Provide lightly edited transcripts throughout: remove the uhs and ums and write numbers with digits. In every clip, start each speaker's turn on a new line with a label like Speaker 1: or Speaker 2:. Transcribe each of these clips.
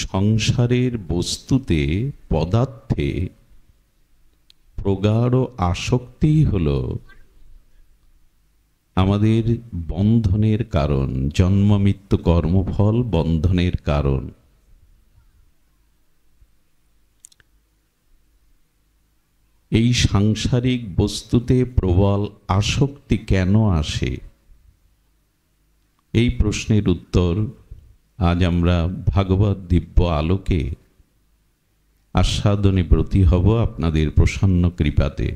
Speaker 1: সংসারের বস্তুতে পদার্থে প্রগাঢ় আসক্তি হলো আমাদের বন্ধনের কারণ, জন্ম মৃত্যু কর্মফল বন্ধনের কারণ। এই সাংসারিক বস্তুতে প্রবল আসক্তি কেন আসে, এই প্রশ্নের উত্তর আজ আমরা ভাগবত দিব্য আলোকে আস্বাদনে ব্রতী হব আপনাদের প্রসন্ন কৃপাতে।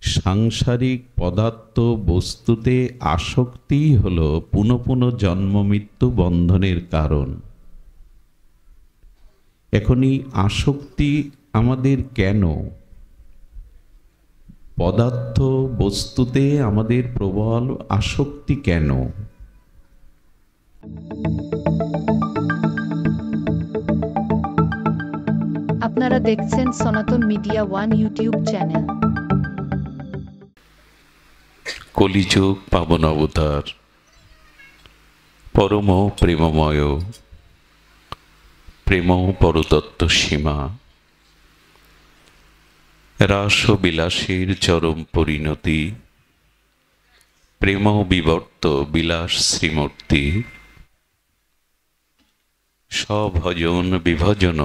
Speaker 1: সাংসারিক পদার্থ বস্তুতে আসক্তি হল পুনঃ পুনঃ জন্ম মৃত্যু বন্ধনের কারণ। এখনই আসক্তি আমাদের কেন? পদার্থ বস্তুতে আমাদের প্রবল আসক্তি কেন?
Speaker 2: আপনারা দেখছেন সনাতন মিডিয়া ওয়ান ইউটিউব চ্যানেল।
Speaker 1: কলিযুগ পাবন অবতার, পরম প্রেমময়, প্রেম পরতত্ত্ব সীমা, রাস বিলাসের চরম পরিণতি, প্রেম বিবর্ত বিলাস শ্রীমূর্তি, স্বভজন বিভজন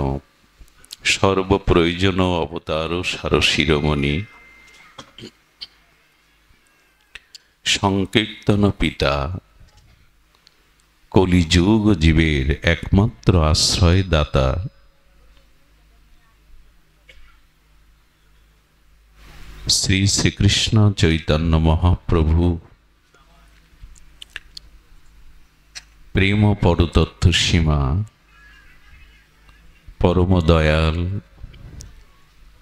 Speaker 1: সর্বপ্রয়োজন অবতার সার শিরোমণি, সংকীর্তন পিতা, কলিযুগ জীবের একমাত্র আশ্রয় দাতা, শ্রী শ্রীকৃষ্ণ চৈতন্য মহাপ্রভু, প্রেম পরতত্ত্ব সীমা, পরম দয়াল,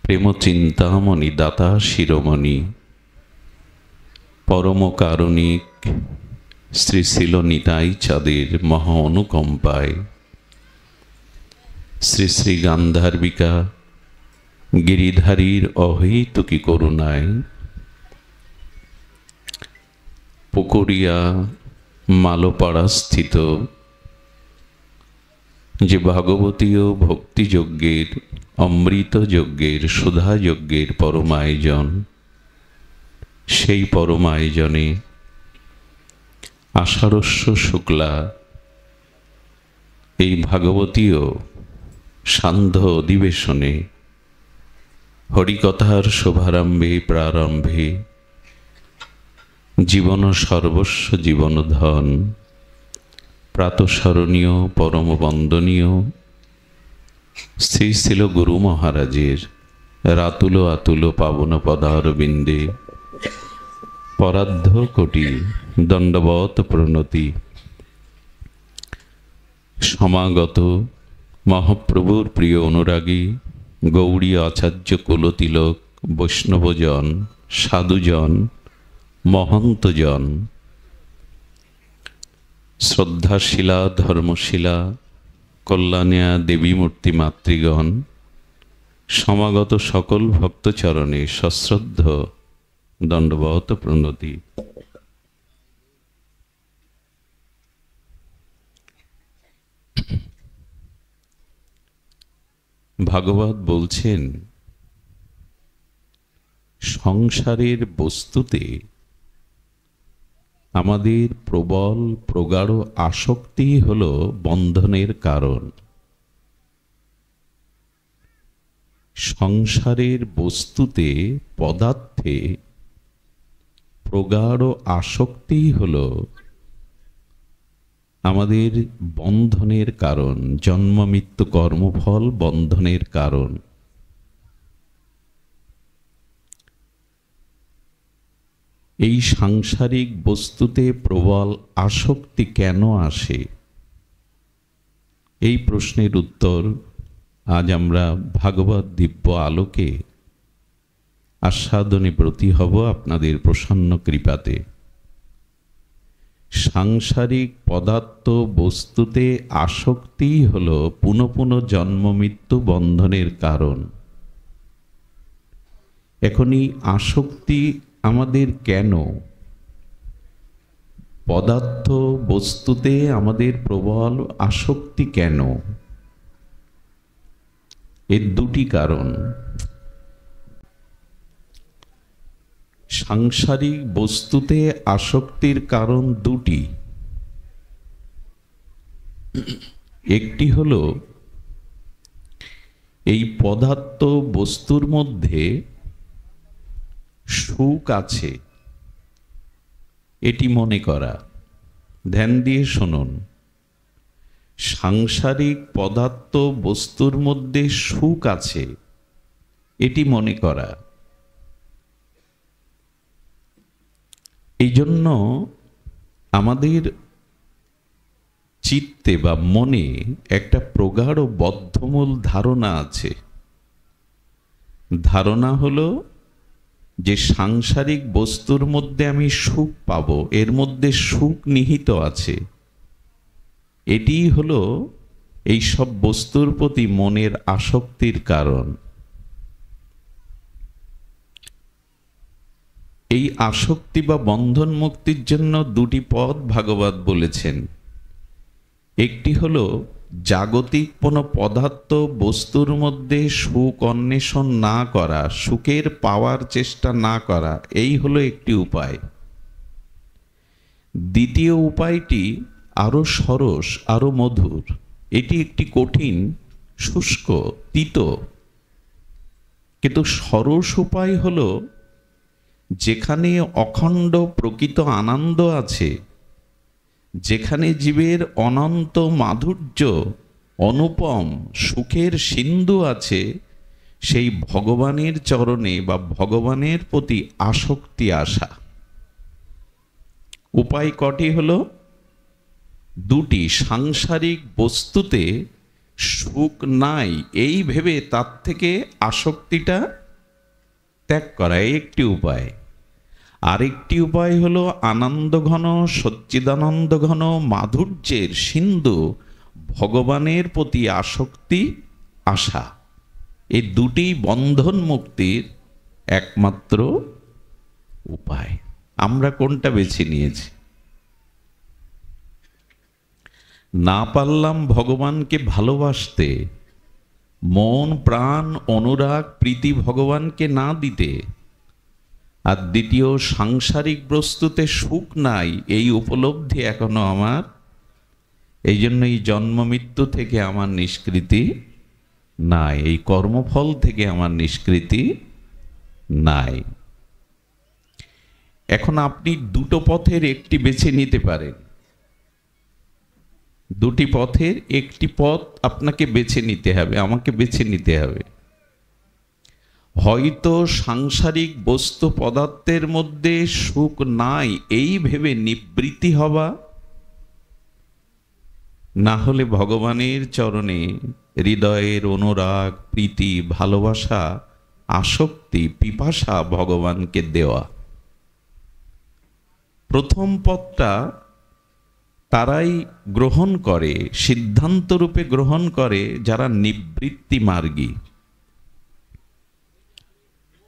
Speaker 1: প্রেম চিন্তামণি দাতা শিরোমণি, পরম কারণিক শ্রী শিল নিতাই চাঁদের মহা অনুকম্পায়, শ্রী শ্রী গান্ধার্বিকা গিরিধারীর অহৈতুকী করুণায়, পুকুরিয়া মালোপাড়া স্থিত যে ভাগবতীয় ভক্তিযজ্ঞের, অমৃত যজ্ঞের, সুধা যজ্ঞের পরমায়োজন, সেই পরমায়োজনে আষাঢ়স্য শুক্লা এই ভাগবতীয় সান্ধ্য অধিবেশনে হরিকথার শুভারম্ভে প্রারম্ভে জীবন সর্বস্ব জীবনধন, প্রাতঃস্মরণীয় পরম বন্দনীয় শ্রী শিল গুরু মহারাজের রাতুল আতুল পাবন পদারবিন্দে পরার্ধ কোটি দণ্ডবত প্রণতি। সমাগত মহাপ্রভুর প্রিয় অনুরাগী গৌড়ী আচার্য কুলতিলক বৈষ্ণবজন, সাধুজন, মহন্তজন, শ্রদ্ধাশীলা ধর্মশীলা কল্যাণিয়া দেবী মূর্তি মাতৃগণ, সমাগত সকল ভক্তচরণে সশ্রদ্ধ দণ্ডবত প্রণতি। ভাগবত বলছেন, সংসারের বস্তুতে আমাদের প্রবল প্রগাঢ় আসক্তি হল বন্ধনের কারণ। সংসারের বস্তুতে পদার্থে প্রগাঢ় আসক্তি হল আমাদের বন্ধনের কারণ, জন্ম মৃত্যু কর্মফল বন্ধনের কারণ। এই সাংসারিক বস্তুতে প্রবল আসক্তি কেন আসে, এই প্রশ্নের উত্তর আজ আমরা ভাগবত দিব্য আলোকে আস্বাদনে ব্রতী হব আপনাদের প্রসন্ন কৃপাতে। সাংসারিক পদার্থ বস্তুতে আসক্তি হল পুনঃ পুনঃ জন্ম মৃত্যু বন্ধনের কারণ। এখনই আসক্তি আমাদের কেন? পদার্থ বস্তুতে আমাদের প্রবল আসক্তি কেন? এর দুটি কারণ। সাংসারিক বস্তুতে আসক্তির কারণ দুটি। একটি হলো এই পদার্থ বস্তুর মধ্যে সুখ আছে এটি মনে করা। ধ্যান দিয়ে শুনুন, সাংসারিক পদার্থ বস্তুর মধ্যে সুখ আছে এটি মনে করা। এই জন্য আমাদের চিত্তে বা মনে একটা প্রগাঢ় বদ্ধমূল ধারণা আছে। ধারণা হলো যে সাংসারিক বস্তুর মধ্যে আমি সুখ পাবো, এর মধ্যে সুখ নিহিত আছে। এটিই হলো এই সব বস্তুর প্রতি মনের আসক্তির কারণ। এই আসক্তি বা বন্ধন মুক্তির জন্য দুটি পথ ভাগবত বলেছেন। একটি হলো জাগতিক কোনো পদার্থ বস্তুর মধ্যে সুখ অন্বেষণ না করা, সুখের পাওয়ার চেষ্টা না করা, এই হলো একটি উপায়। দ্বিতীয় উপায়টি আরো সরস, আরো মধুর। এটি একটি কঠিন, শুষ্ক, তিত, কিন্তু সরস উপায় হলো যেখানে অখণ্ড প্রকৃত আনন্দ আছে, যেখানে জীবের অনন্ত মাধুর্য, অনুপম সুখের সিন্ধু আছে, সেই ভগবানের চরণে বা ভগবানের প্রতি আসক্তি আসা। উপায় কটি হলো? দুটি। সাংসারিক বস্তুতে সুখ নাই এই ভেবে তার থেকে আসক্তিটা ত্যাগ করা, একটি উপায়। আরেকটি উপায় হলো আনন্দঘন সচ্চিদানন্দঘন মাধুর্যের সিন্ধু ভগবানের প্রতি আসক্তি আসা। এই দুটি বন্ধন মুক্তির একমাত্র উপায়। আমরা কোনটা বেছে নিয়েছি? না পারলাম ভগবানকে ভালোবাসতে, মন প্রাণ অনুরাগ প্রীতি ভগবানকে না দিতে, আর দ্বিতীয় সাংসারিক বস্তুতে সুখ নাই এই উপলব্ধি এখনো আমার, এই জন্য এই জন্ম মৃত্যু থেকে আমার নিষ্কৃতি নাই, এই কর্মফল থেকে আমার নিষ্কৃতি নাই। এখন আপনি দুটো পথের একটি বেছে নিতে পারেন। দুটি পথের একটি পথ আপনাকে বেছে নিতে হবে, আমাকে বেছে নিতে হবে। হয়তো সাংসারিক বস্তু পদার্থের মধ্যে সুখ নাই এই ভেবে নিবৃত্তি হওয়া, না হলে ভগবানের চরণে হৃদয়ের অনুরাগ প্রীতি ভালোবাসা আসক্তি পিপাসা ভগবানকে দেওয়া। প্রথম পথটা তারাই গ্রহণ করে, সিদ্ধান্ত রূপে গ্রহণ করে যারা নিবৃত্তি মার্গী,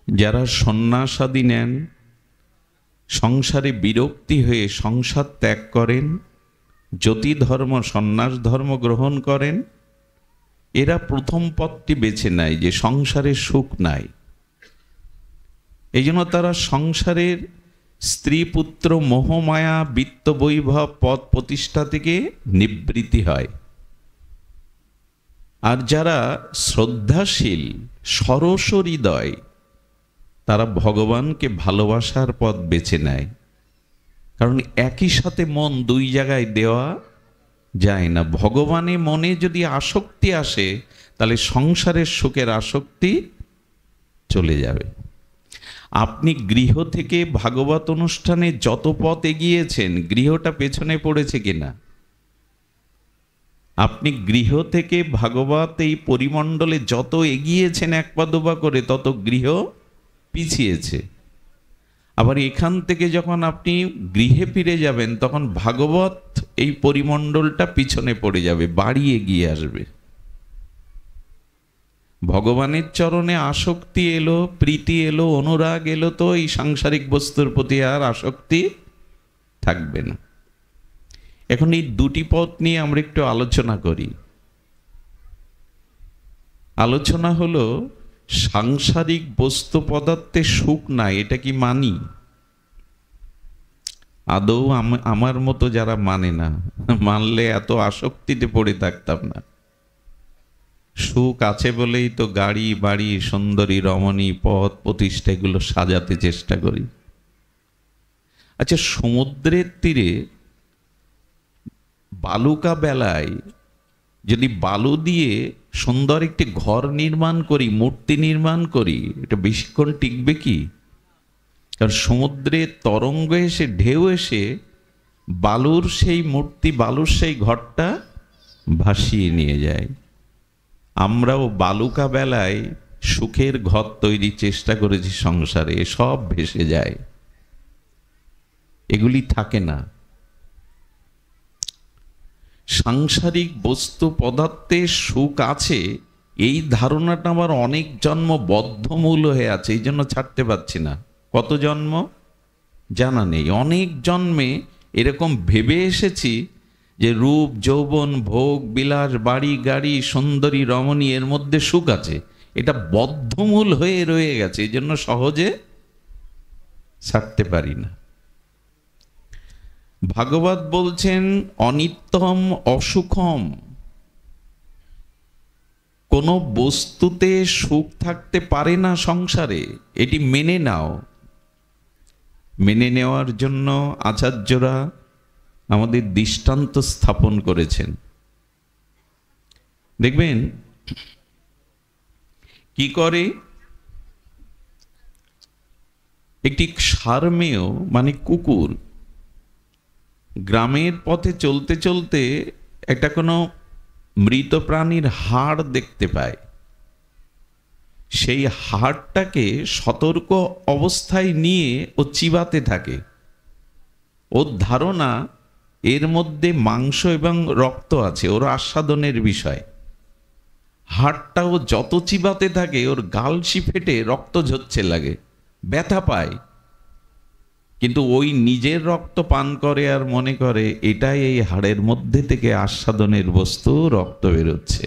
Speaker 1: যারা সন্ন্যাসাদি নেন, সংসারে বিরক্তি হয়ে সংসার ত্যাগ করেন, জ্যোতি ধর্ম সন্ন্যাস ধর্ম গ্রহণ করেন। এরা প্রথম পথটি বেছে নেয় যে সংসারে সুখ নাই। এই জন্য তারা সংসারের স্ত্রী পুত্র মোহমায়া বিত্ত বৈভব পদ প্রতিষ্ঠা থেকে নিবৃত্তি হয়। আর যারা শ্রদ্ধাশীল সরস হৃদয়, তারা ভগবানকে ভালোবাসার পথ বেছে নেয়। কারণ একই সাথে মন দুই জায়গায় দেওয়া যায় না। ভগবানে মনে যদি আসক্তি আসে তাহলে সংসারের সুখের আসক্তি চলে যাবে। আপনি গৃহ থেকে ভাগবত অনুষ্ঠানে যত পথ এগিয়েছেন, গৃহটা পেছনে পড়েছে কিনা? আপনি গৃহ থেকে ভাগবত এই পরিমণ্ডলে যত এগিয়েছেন এক পা দুপা করে, তত গৃহ পিছিয়েছে। আবার এখান থেকে যখন আপনি গৃহে ফিরে যাবেন, তখন ভাগবত এই পরিমণ্ডলটা পিছনে পড়ে যাবে, বাড়ি এগিয়ে আসবে। ভগবানের চরণে আসক্তি এলো, প্রীতি এলো, অনুরাগ এলো, তো এই সাংসারিক বস্তুর প্রতি আর আসক্তি থাকবে না। এখন এই দুটি পথ নিয়ে আমরা একটু আলোচনা করি। আলোচনা হলো সাংসারিক বস্তু পদার্থে সুখ নাই, এটা কি মানি? আদৌ আমার মতো যারা মানে না, মানলে এত আসক্তিতে পড়ে থাকতাম না। সুখ আছে বলেই তো গাড়ি বাড়ি সুন্দরী রমণী পথ প্রতিষ্ঠা এগুলো সাজাতে চেষ্টা করি। আচ্ছা, সমুদ্রের তীরে বালুকা বেলায় যদি বালু দিয়ে সুন্দর একটি ঘর নির্মাণ করি, মূর্তি নির্মাণ করি, এটা বেশিক্ষণ টিকবে কি? কারণ সমুদ্রের তরঙ্গ এসে ঢেউ এসে বালুর সেই মূর্তি, বালুর সেই ঘরটা ভাসিয়ে নিয়ে যায়। আমরাও বালুকা বেলায় সুখের ঘর তৈরির চেষ্টা করেছি সংসারে, সব ভেসে যায়, এগুলি থাকে না। সাংসারিক বস্তু পদার্থে সুখ আছে এই ধারণাটা আমার অনেক জন্ম বদ্ধমূল হয়ে আছে, এই জন্য ছাড়তে পারছি না। কত জন্ম জানা নেই, অনেক জন্মে এরকম ভেবে এসেছি যে রূপ যৌবন ভোগ বিলাস বাড়ি গাড়ি সুন্দরী রমণী এর মধ্যে সুখ আছে, এটা বদ্ধমূল হয়ে রয়ে গেছে, এই জন্য সহজে ছাড়তে পারি না। ভাগবত বলছেন অনিত্যম অসুখম, কোন বস্তুতে সুখ থাকতে পারে না সংসারে, এটি মেনে নাও। মেনে নেওয়ার জন্য আচার্যরা আমাদের দৃষ্টান্ত স্থাপন করেছেন। দেখবেন কি করে একটি সারমেয় মানে কুকুর গ্রামের পথে চলতে চলতে একটা কোনো মৃত প্রাণীর হাড় দেখতে পায়। সেই হাড়টাকে সতর্ক অবস্থায় নিয়ে ও চিবাতে থাকে। ওর ধারণা এর মধ্যে মাংস এবং রক্ত আছে, ওর আস্বাদনের বিষয়। হাড়টাও যত চিবাতে থাকে ওর গালসি ফেটে রক্ত ঝরছে লাগে, ব্যথা পায়, কিন্তু ওই নিজের রক্ত পান করে আর মনে করে এটাই এই হাড়ের মধ্যে থেকে আস্বাদনের বস্তু, রক্ত বেরোচ্ছে।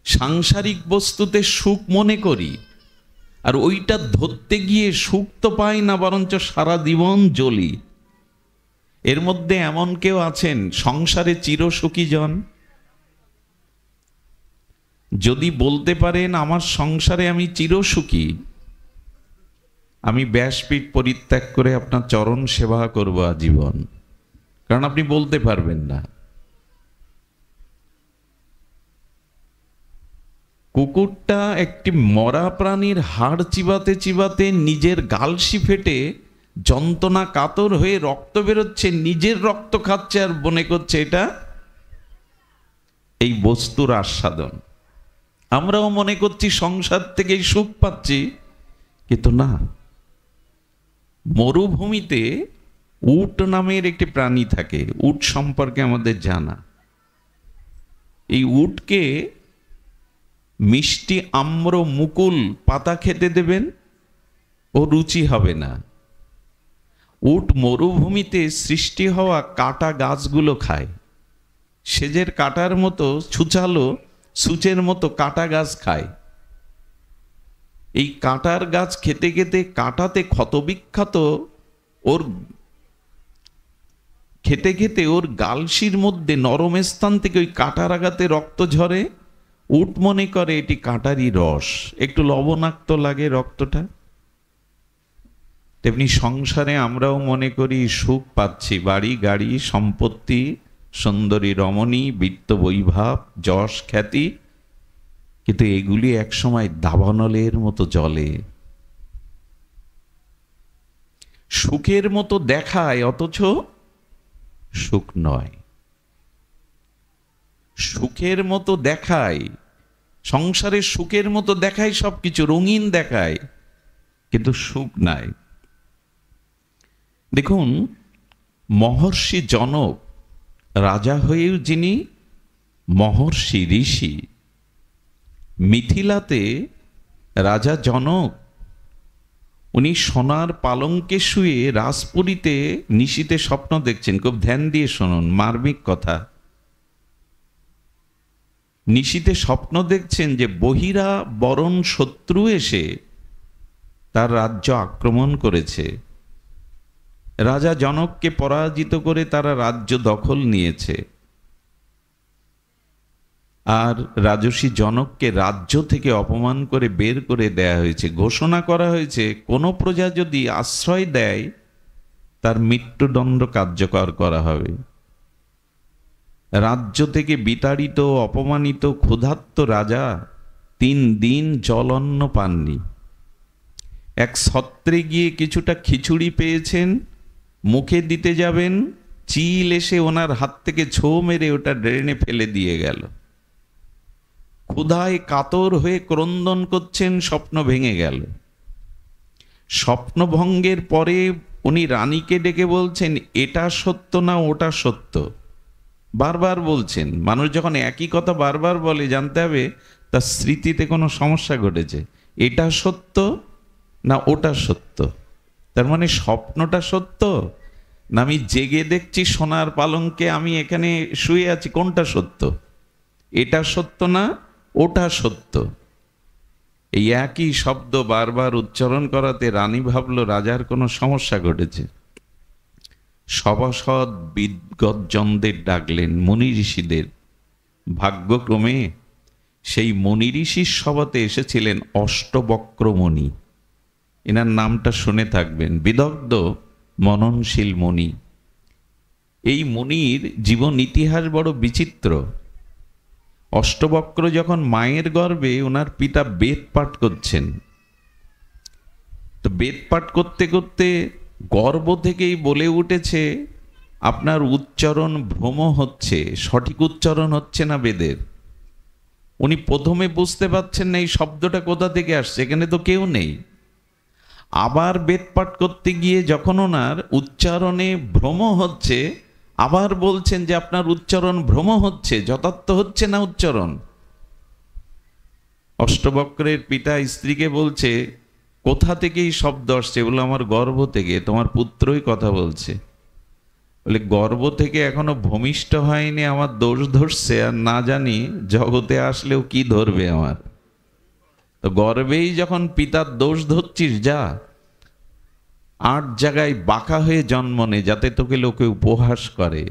Speaker 1: সাংসারিক বস্তুতে সুখ মনে করি, আর ওইটা ধরতে গিয়ে সুখ তো পাই না, বরঞ্চ সারা জীবন জ্বলি। এর মধ্যে এমন কেউ আছেন সংসারে চিরসুখী জন? যদি বলতে পারেন আমার সংসারে আমি চিরসুখী, আমি ব্যাসপীঠ পরিত্যাগ করে আপনার চরণ সেবা করব আজীবন, কারণ আপনি বলতে পারবেন না। কুকুরটা একটি মরা প্রাণীর হাড় চিবাতে চিবাতে নিজের গালসি ফেটে যন্ত্রণা কাতর হয়ে রক্ত বেরোচ্ছে, নিজের রক্ত খাচ্ছে আর মনে করছে এটা এই বস্তুর আস্বাদন। আমরাও মনে করছি সংসার থেকে সুখ পাচ্ছি, কিন্তু না। মরুভূমিতে উট নামের একটি প্রাণী থাকে, উট সম্পর্কে আমাদের জানা। এই উটকে মিষ্টি আম্র মুকুল পাতা খেতে দেবেন, ও রুচি হবে না। উট মরুভূমিতে সৃষ্টি হওয়া কাটা গাছগুলো খায়, সেজের কাটার মতো ছুচালো সূচের মতো কাটা গাছ খায়। এই কাটার গাছ খেতে খেতে কাটাতে ক্ষতবিক্ষত ওর খেতে খেতে ওর গালসির মধ্যে নরম স্থান থেকে ওই কাটার আঘাতে রক্ত ঝরে। উট মনে করে এটি কাটারই রস, একটু লবণাক্ত লাগে রক্তটা। তেমনি সংসারে আমরাও মনে করি সুখ পাচ্ছি, বাড়ি গাড়ি সম্পত্তি সুন্দরী রমণী বিত্ত বৈভব যশ খ্যাতি, কিন্তু এগুলি একসময় দাবানলের মতো জলে। সুখের মতো দেখায় অথচ সুখ নয়। সুখের মতো দেখায়, সংসারের সুখের মতো দেখায়, সবকিছু রঙিন দেখায়, কিন্তু সুখ নাই। দেখুন, মহর্ষি জনক রাজা হয়েও যিনি মহর্ষি ঋষি, মিথিলাতে রাজা জনক উনি সোনার পালঙ্কে শুয়ে রাজপুরীতে নিশীথে স্বপ্ন দেখছেন। খুব ধ্যান দিয়ে শুনুন, মার্মিক কথা। নিশীথে স্বপ্ন দেখছেন যে বহিরা বরণ শত্রু এসে তার রাজ্য আক্রমণ করেছে, রাজা জনককে পরাজিত করে তারা রাজ্য দখল নিয়েছে, আর রাজর্ষি জনককে রাজ্য থেকে অপমান করে বের করে দেয়া হয়েছে। ঘোষণা করা হয়েছে কোনো প্রজা যদি আশ্রয় দেয় তার মৃত্যুদণ্ড কার্যকর করা হবে। রাজ্য থেকে বিতাড়িত অপমানিত ক্ষুধার্ত রাজা 3 দিন জল অন্ন পাননি। এক ছত্রে গিয়ে কিছুটা খিচুড়ি পেয়েছেন, মুখে দিতে যাবেন, চিল এসে ওনার হাত থেকে ছো মেরে ওটা ড্রেনে ফেলে দিয়ে গেল। ক্ষুধায় কাতর হয়ে ক্রন্দন করছেন, স্বপ্ন ভেঙে গেল। স্বপ্নভঙ্গের পরে উনি রানীকে ডেকে বলছেন, এটা সত্য না ওটা সত্য। বারবার বলছেন। মানুষ যখন একই কথা বারবার বলে, জানতে হবে তার স্মৃতিতে কোনো সমস্যা ঘটেছে। এটা সত্য না ওটা সত্য। তার মানে স্বপ্নটা সত্য না আমি জেগে দেখছি সোনার পালঙ্কে আমি এখানে শুয়ে আছি, কোনটা সত্য? এটা সত্য না ওটা সত্য। এই একই শব্দ বারবার উচ্চারণ করাতে রানী ভাবল রাজার কোনো সমস্যা ঘটেছে। সভাসদ বিদ্গজ্জনদের ডাকলেন, মুনি ঋষিদের। ভাগ্যক্রমে সেই মুনি ঋষির সভাতে এসেছিলেন অষ্টবক্র মুনি। এনার নামটা শুনে থাকবেন, বিদগ্ধ মননশীল মুনি। এই মুনির জীবন ইতিহাস বড় বিচিত্র। অষ্টবক্র যখন মায়ের গর্ভে ওনার পিতা বেদ পাঠ করছেন, তো বেদ পাঠ করতে করতে গর্ভ থেকেই বলে উঠেছে আপনার উচ্চারণ ভ্রম হচ্ছে, সঠিক উচ্চারণ হচ্ছে না বেদের। উনি প্রথমে বুঝতে পারছেন না এই শব্দটা কোথা থেকে আসছে, এখানে তো কেউ নেই। আবার বেদ পাঠ করতে গিয়ে যখন ওনার উচ্চারণে ভ্রম হচ্ছে, আবার বলছেন যে আপনার উচ্চারণ ভ্রম হচ্ছে, যথার্থ হচ্ছে না উচ্চারণ। অষ্টবক্রের পিতা স্ত্রীকে বলছে, কোথা থেকে এই শব্দ আসছে? বলে আমার গর্ভ থেকে, তোমার পুত্রই কথা বলছে। বলে গর্ভ থেকে এখনো ভূমিষ্ঠ হয়নি, আমার দোষ ধরছে, আর না জানি জগতে আসলেও কি ধরবে আমার। তো গর্ভেই যখন পিতার দোষ ধরছিস, যা 8 জায়গায় বাঁকা হয়ে জন্ম নে, যাতে তোকে লোকে উপহাস করে।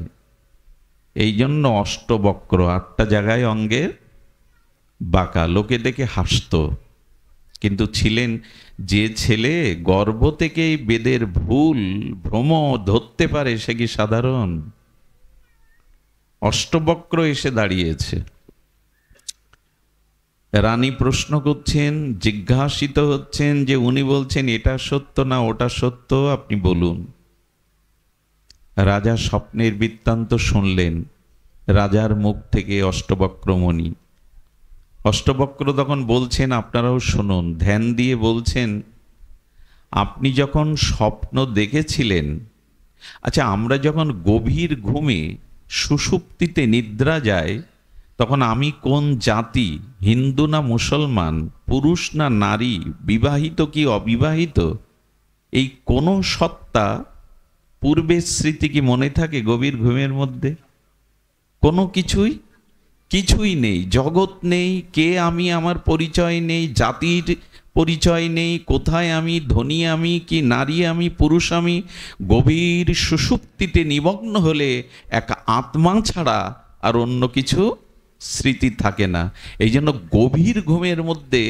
Speaker 1: এই জন্য অষ্টবক্র, 8টা জায়গায় অঙ্গের বাঁকা, লোকে দেখে হাসতো। কিন্তু ছিলেন যে ছেলে গর্ভ থেকেই বেদের ভুল ভ্রম ধরতে পারে, সে কি সাধারণ? অষ্টবক্র এসে দাঁড়িয়েছে। রানী প্রশ্ন করছেন, জিজ্ঞাসিত হচ্ছেন যে উনি বলছেন এটা সত্য না ওটা সত্য, আপনি বলুন। রাজা স্বপ্নের বৃত্তান্ত শুনলেন রাজার মুখ থেকে অষ্টবক্র মুনি। অষ্টবক্র তখন বলছেন, আপনারাও শুনুন, ধ্যান দিয়ে বলছেন, আপনি যখন স্বপ্ন দেখেছিলেন, আচ্ছা আমরা যখন গভীর ঘুমে সুষুপ্তিতে নিদ্রা যায়, তখন আমি কোন জাতি, হিন্দু না মুসলমান, পুরুষ না নারী, বিবাহিত কি অবিবাহিত, এই কোন সত্তা পূর্বের স্মৃতি কি মনে থাকে গভীর ঘুমের মধ্যে? কোনো কিছুই নেই, জগৎ নেই, কে আমি আমার পরিচয় নেই, জাতির পরিচয় নেই, কোথায় আমি, ধনী আমি কি নারী আমি, পুরুষ আমি। গভীর সুষুপ্তিতে নিমগ্ন হলে এক আত্মা ছাড়া আর অন্য কিছু স্মৃতি থাকে না। এই জন্য গভীর ঘুমের মধ্যে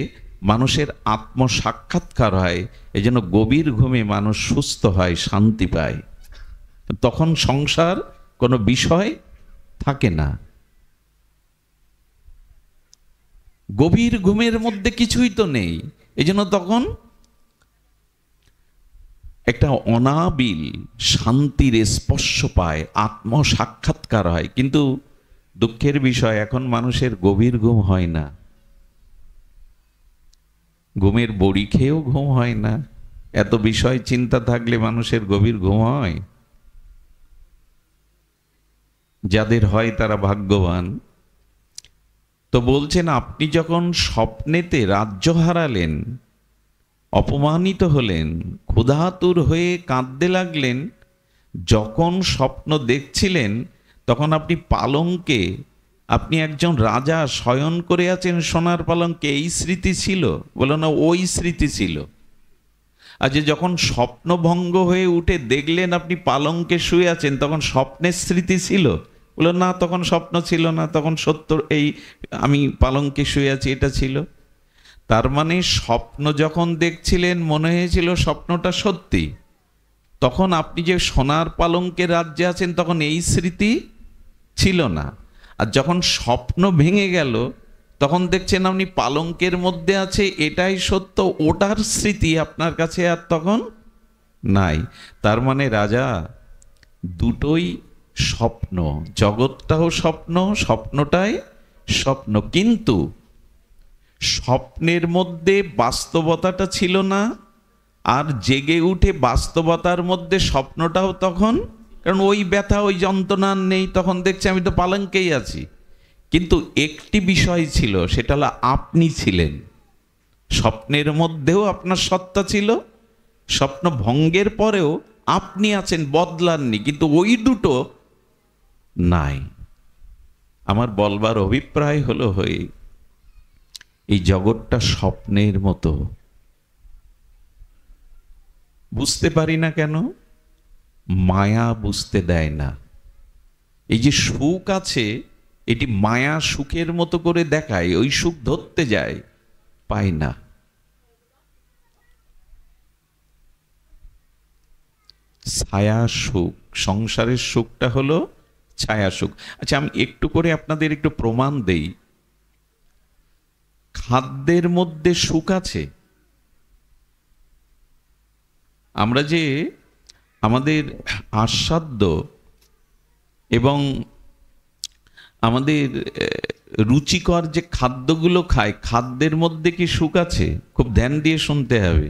Speaker 1: মানুষের আত্ম সাক্ষাৎকার হয়। এই জন্য গভীর ঘুমে মানুষ সুস্থ হয়, শান্তি পায়। তখন সংসার কোনো বিষয় থাকে না। গভীর ঘুমের মধ্যে কিছুই তো নেই, এই জন্য তখন একটা অনাবিল শান্তির স্পর্শ পায়, আত্ম সাক্ষাৎকার হয়। কিন্তু দুঃখের বিষয়, এখন মানুষের গভীর ঘুম হয় না। ঘুমের বড়ি খেয়েও ঘুম হয় না। এত বিষয় চিন্তা থাকলে মানুষের গভীর ঘুম হয়? যাদের হয় তারা ভাগ্যবান। তো বলছেন, আপনি যখন স্বপ্নেতে রাজ্য হারালেন, অপমানিত হলেন, ক্ষুধাতুর হয়ে কাঁদতে লাগলেন। যখন স্বপ্ন দেখছিলেন তখন আপনি পালঙ্কে, আপনি একজন রাজা শয়ন করে আছেন সোনার পালঙ্কে, এই স্মৃতি ছিল? বলো না, ওই স্মৃতি ছিল। আর যে যখন স্বপ্নভঙ্গ হয়ে উঠে দেখলেন আপনি পালঙ্কে শুয়ে আছেন, তখন স্বপ্নের স্মৃতি ছিল? বলো না, তখন স্বপ্ন ছিল না, তখন সত্য এই আমি পালঙ্কে শুয়ে আছি এটা ছিল। তার মানে স্বপ্ন যখন দেখছিলেন মনে হয়েছিল স্বপ্নটা সত্যি, তখন আপনি যে সোনার পালঙ্কের রাজ্যে আছেন তখন এই স্মৃতি ছিল না। আর যখন স্বপ্ন ভেঙে গেল তখন দেখছেন আপনি পালঙ্কের মধ্যে আছে, এটাই সত্য, ওটার স্মৃতি আপনার কাছে আর তখন নাই। তার মানে রাজা, দুটোই স্বপ্ন, জগৎটাও স্বপ্ন, স্বপ্নটাই স্বপ্ন। কিন্তু স্বপ্নের মধ্যে বাস্তবতাটা ছিল না, আর জেগে উঠে বাস্তবতার মধ্যে স্বপ্নটাও তখন, কারণ ওই ব্যথা ওই যন্ত্রণা নেই, তখন দেখছি আমি তো পালঙ্কেই আছি। কিন্তু একটি বিষয় ছিল, সেটা হলো আপনি ছিলেন। স্বপ্নের মধ্যেও আপনার সত্তা ছিল, স্বপ্ন ভঙ্গের পরেও আপনি আছেন, বদলাননি, কিন্তু ওই দুটো নাই। আমার বলবার অভিপ্রায় হলো এই জগৎটা স্বপ্নের মতো। বুঝতে পারি না কেন? মায়া বুঝতে দেয় না। এই যে সুখ আছে, এটি মায়া সুখের মতো করে দেখায়, ওই সুখ ধরতে যায়, পাই না। ছায়া সুখ, সংসারের সুখটা হলো ছায়া সুখ। আচ্ছা, আমি একটু করে আপনাদের একটু প্রমাণ দেই। খাদ্যের মধ্যে সুখ আছে। আমরা যে আমাদের আস্বাদ্য এবং আমাদের রুচিকর যে খাদ্যগুলো খাই, খাদ্যের মধ্যে কি সুখ আছে? খুব ধ্যান দিয়ে শুনতে হবে।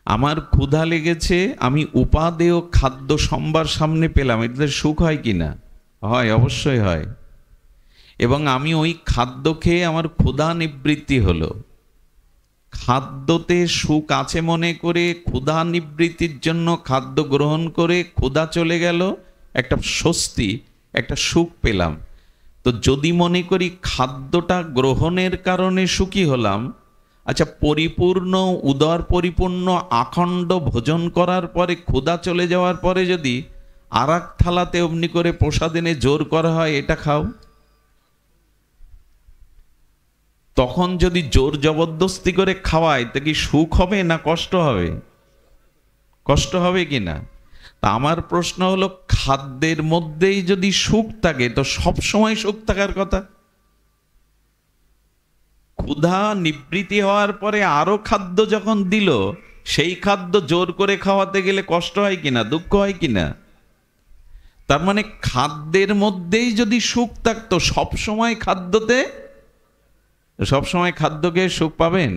Speaker 1: আমার ক্ষুধা লেগেছে, আমি উপাদেয় খাদ্য সম্ভার সামনে পেলাম, এটাতে সুখ হয় কি না? হয়, অবশ্যই হয়। এবং আমি ওই খাদ্য খেয়ে আমার ক্ষুধা নিবৃত্তি হলো। খাদ্যতে সুখ আছে মনে করে ক্ষুধা নিবৃত্তির জন্য খাদ্য গ্রহণ করে ক্ষুধা চলে গেল, একটা স্বস্তি, একটা সুখ পেলাম। তো যদি মনে করি খাদ্যটা গ্রহণের কারণে সুখী হলাম, আচ্ছা পরিপূর্ণ উদর পরিপূর্ণ আখণ্ড ভোজন করার পরে ক্ষুধা চলে যাওয়ার পরে যদি আর এক থালাতে অমনি করে প্রসাদ এনে জোর করা হয় এটা খাও, তখন যদি জোর জবরদস্তি করে খাওয়ায় তা কি সুখ হবে না কষ্ট হবে? কষ্ট হবে কি না? তা আমার প্রশ্ন হলো, খাদ্যের মধ্যেই যদি সুখ থাকে তো সব সময় সুখ থাকার কথা। ক্ষুধা নিবৃত্তি হওয়ার পরে আরো খাদ্য যখন দিল, সেই খাদ্য জোর করে খাওয়াতে গেলে কষ্ট হয় কিনা, দুঃখ হয় কিনা? তার মানে খাদ্যের মধ্যেই যদি সুখ থাকতো, সব সময় খাদ্যতে, সব সময় খাদ্যকে সুখ পাবেন?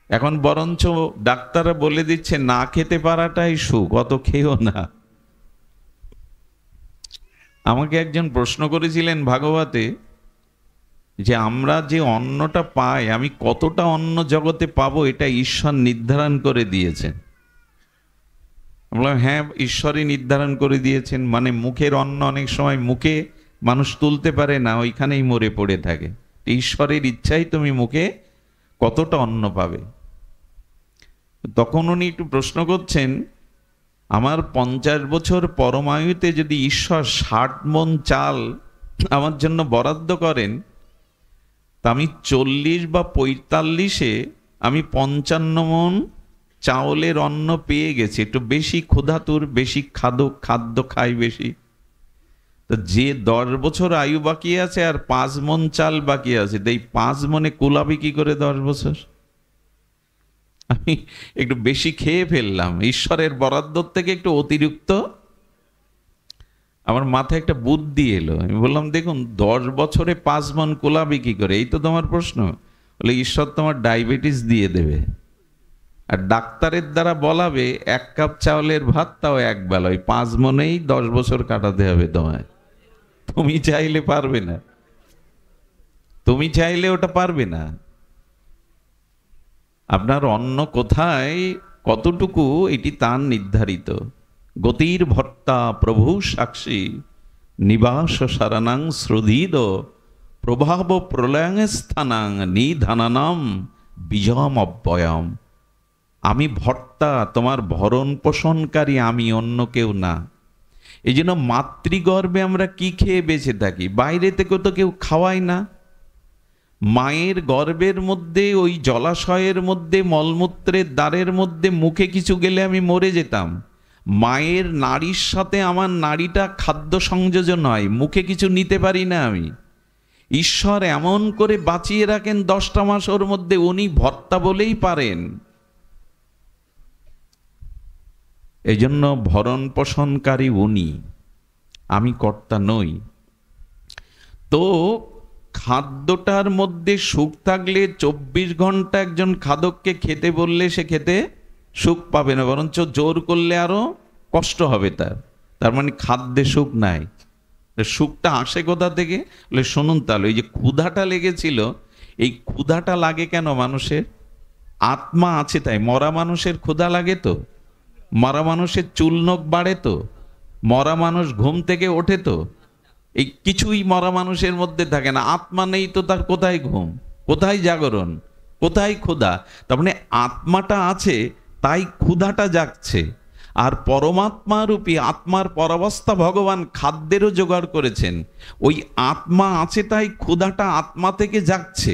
Speaker 1: এখন বরঞ্চ ডাক্তাররা বলে দিচ্ছে না খেতে পারাটাই সুখ, অত খেয়েও না। আমাকে একজন প্রশ্ন করেছিলেন ভাগবতে যে আমরা যে অন্নটা পাই, আমি কতটা অন্ন জগতে পাবো এটা ঈশ্বর নির্ধারণ করে দিয়েছেন। বললাম হ্যাঁ, ঈশ্বরই নির্ধারণ করে দিয়েছেন। মানে মুখের অন্ন অনেক সময় মুখে মানুষ তুলতে পারে না, ওইখানেই মরে পড়ে থাকে। ঈশ্বরের ইচ্ছাই তুমি মুখে কতটা অন্ন পাবে। তখন উনি একটু প্রশ্ন করছেন, আমার 50 বছর পরমায়ুতে যদি ঈশ্বর 60 মণ চাল আমার জন্য বরাদ্দ করেন, তা আমি 40 বা 45-এ আমি 55 মণ চাউলের অন্ন পেয়ে গেছি। একটু বেশি ক্ষুধাতুর, বেশি খাদ্য খাই বেশি। তো যে 10 বছর আয়ু বাকি আছে আর 5 মণ চাল বাকি আছে, এই 5 মণে কুলাবি কি করে 10 বছর? আমি একটু বেশি খেয়ে ফেললাম, ঈশ্বরের বরাদ্দ থেকে একটু অতিরিক্ত। আমার মাথায় একটা বুদ্ধি এলো, আমি বললাম দেখুন 10 বছরে 5 মণ কুলাবি কি করে? এই তো তোমার প্রশ্ন। বলে ঈশ্বর তোমার ডায়াবেটিস দিয়ে দেবে, আর ডাক্তারের দ্বারা বলাবে 1 কাপ চাউলের ভাত, তাও এক বেলা, ওই 5 মণেই 10 বছর কাটাতে হবে তোমায়। তুমি চাইলে পারবে না, তুমি চাইলে ওটা পারবে না। আপনার অন্ন কোথায় কতটুকু এটি তার নির্ধারিত। গতির ভর্তা প্রভু সাক্ষী, নিবাস সারানাং শ্রুধিদ, প্রভাব প্রলয়ং স্থানাং নিধানানাম বিজম অব্যয়ম। আমি ভর্তা, তোমার ভরণ পোষণকারী আমি, অন্য কেউ না। এই জন্য মাতৃগর্ভে আমরা কি খেয়ে বেঁচে থাকি? বাইরে থেকে তো কেউ খাওয়ায় না। মায়ের গর্ভের মধ্যে ওই জলাশয়ের মধ্যে মলমূত্রের দ্বারের মধ্যে মুখে কিছু গেলে আমি মরে যেতাম। মায়ের নাড়ির সাথে আমার নাড়িটা খাদ্য সংযোজন হয়, মুখে কিছু নিতে পারি না আমি। ঈশ্বর এমন করে বাঁচিয়ে রাখেন 10টা মাস ওর মধ্যে, উনি ভর্তা বলেই পারেন। এই জন্য ভরণ পোষণকারী উনি, আমি কর্তা নই। তো খাদ্যটার মধ্যে সুখ থাকলে 24 ঘন্টা একজন খাদককে খেতে বললে সে খেতে সুখ পাবে না, বরঞ্চ জোর করলে আরো কষ্ট হবে তার। তার মানে খাদ্যে সুখ নাই। সুখটা আসে কোথা থেকে? বলে শুনুন তাহলে, ওই যে ক্ষুধাটা লেগেছিল, এই ক্ষুধাটা লাগে কেন মানুষের? আত্মা আছে তাই। মরা মানুষের ক্ষুধা লাগে তো, মরা মানুষের চুল নখ বাড়ে তো, মরা মানুষ ঘুম থেকে ওঠে তো, এই কিছুই মরা মানুষের মধ্যে থাকে না। আত্মা নেই তো তার কোথায় ঘুম, কোথায় জাগরণ, কোথায় ক্ষুধা? তার মানে আত্মাটা আছে তাই ক্ষুধাটা জাগছে। আর পরমাত্মা রূপী আত্মার পরাবস্থা ভগবান খাদ্যেরও জোগাড় করেছেন। ওই আত্মা আছে তাই ক্ষুধাটা আত্মা থেকে জাগছে।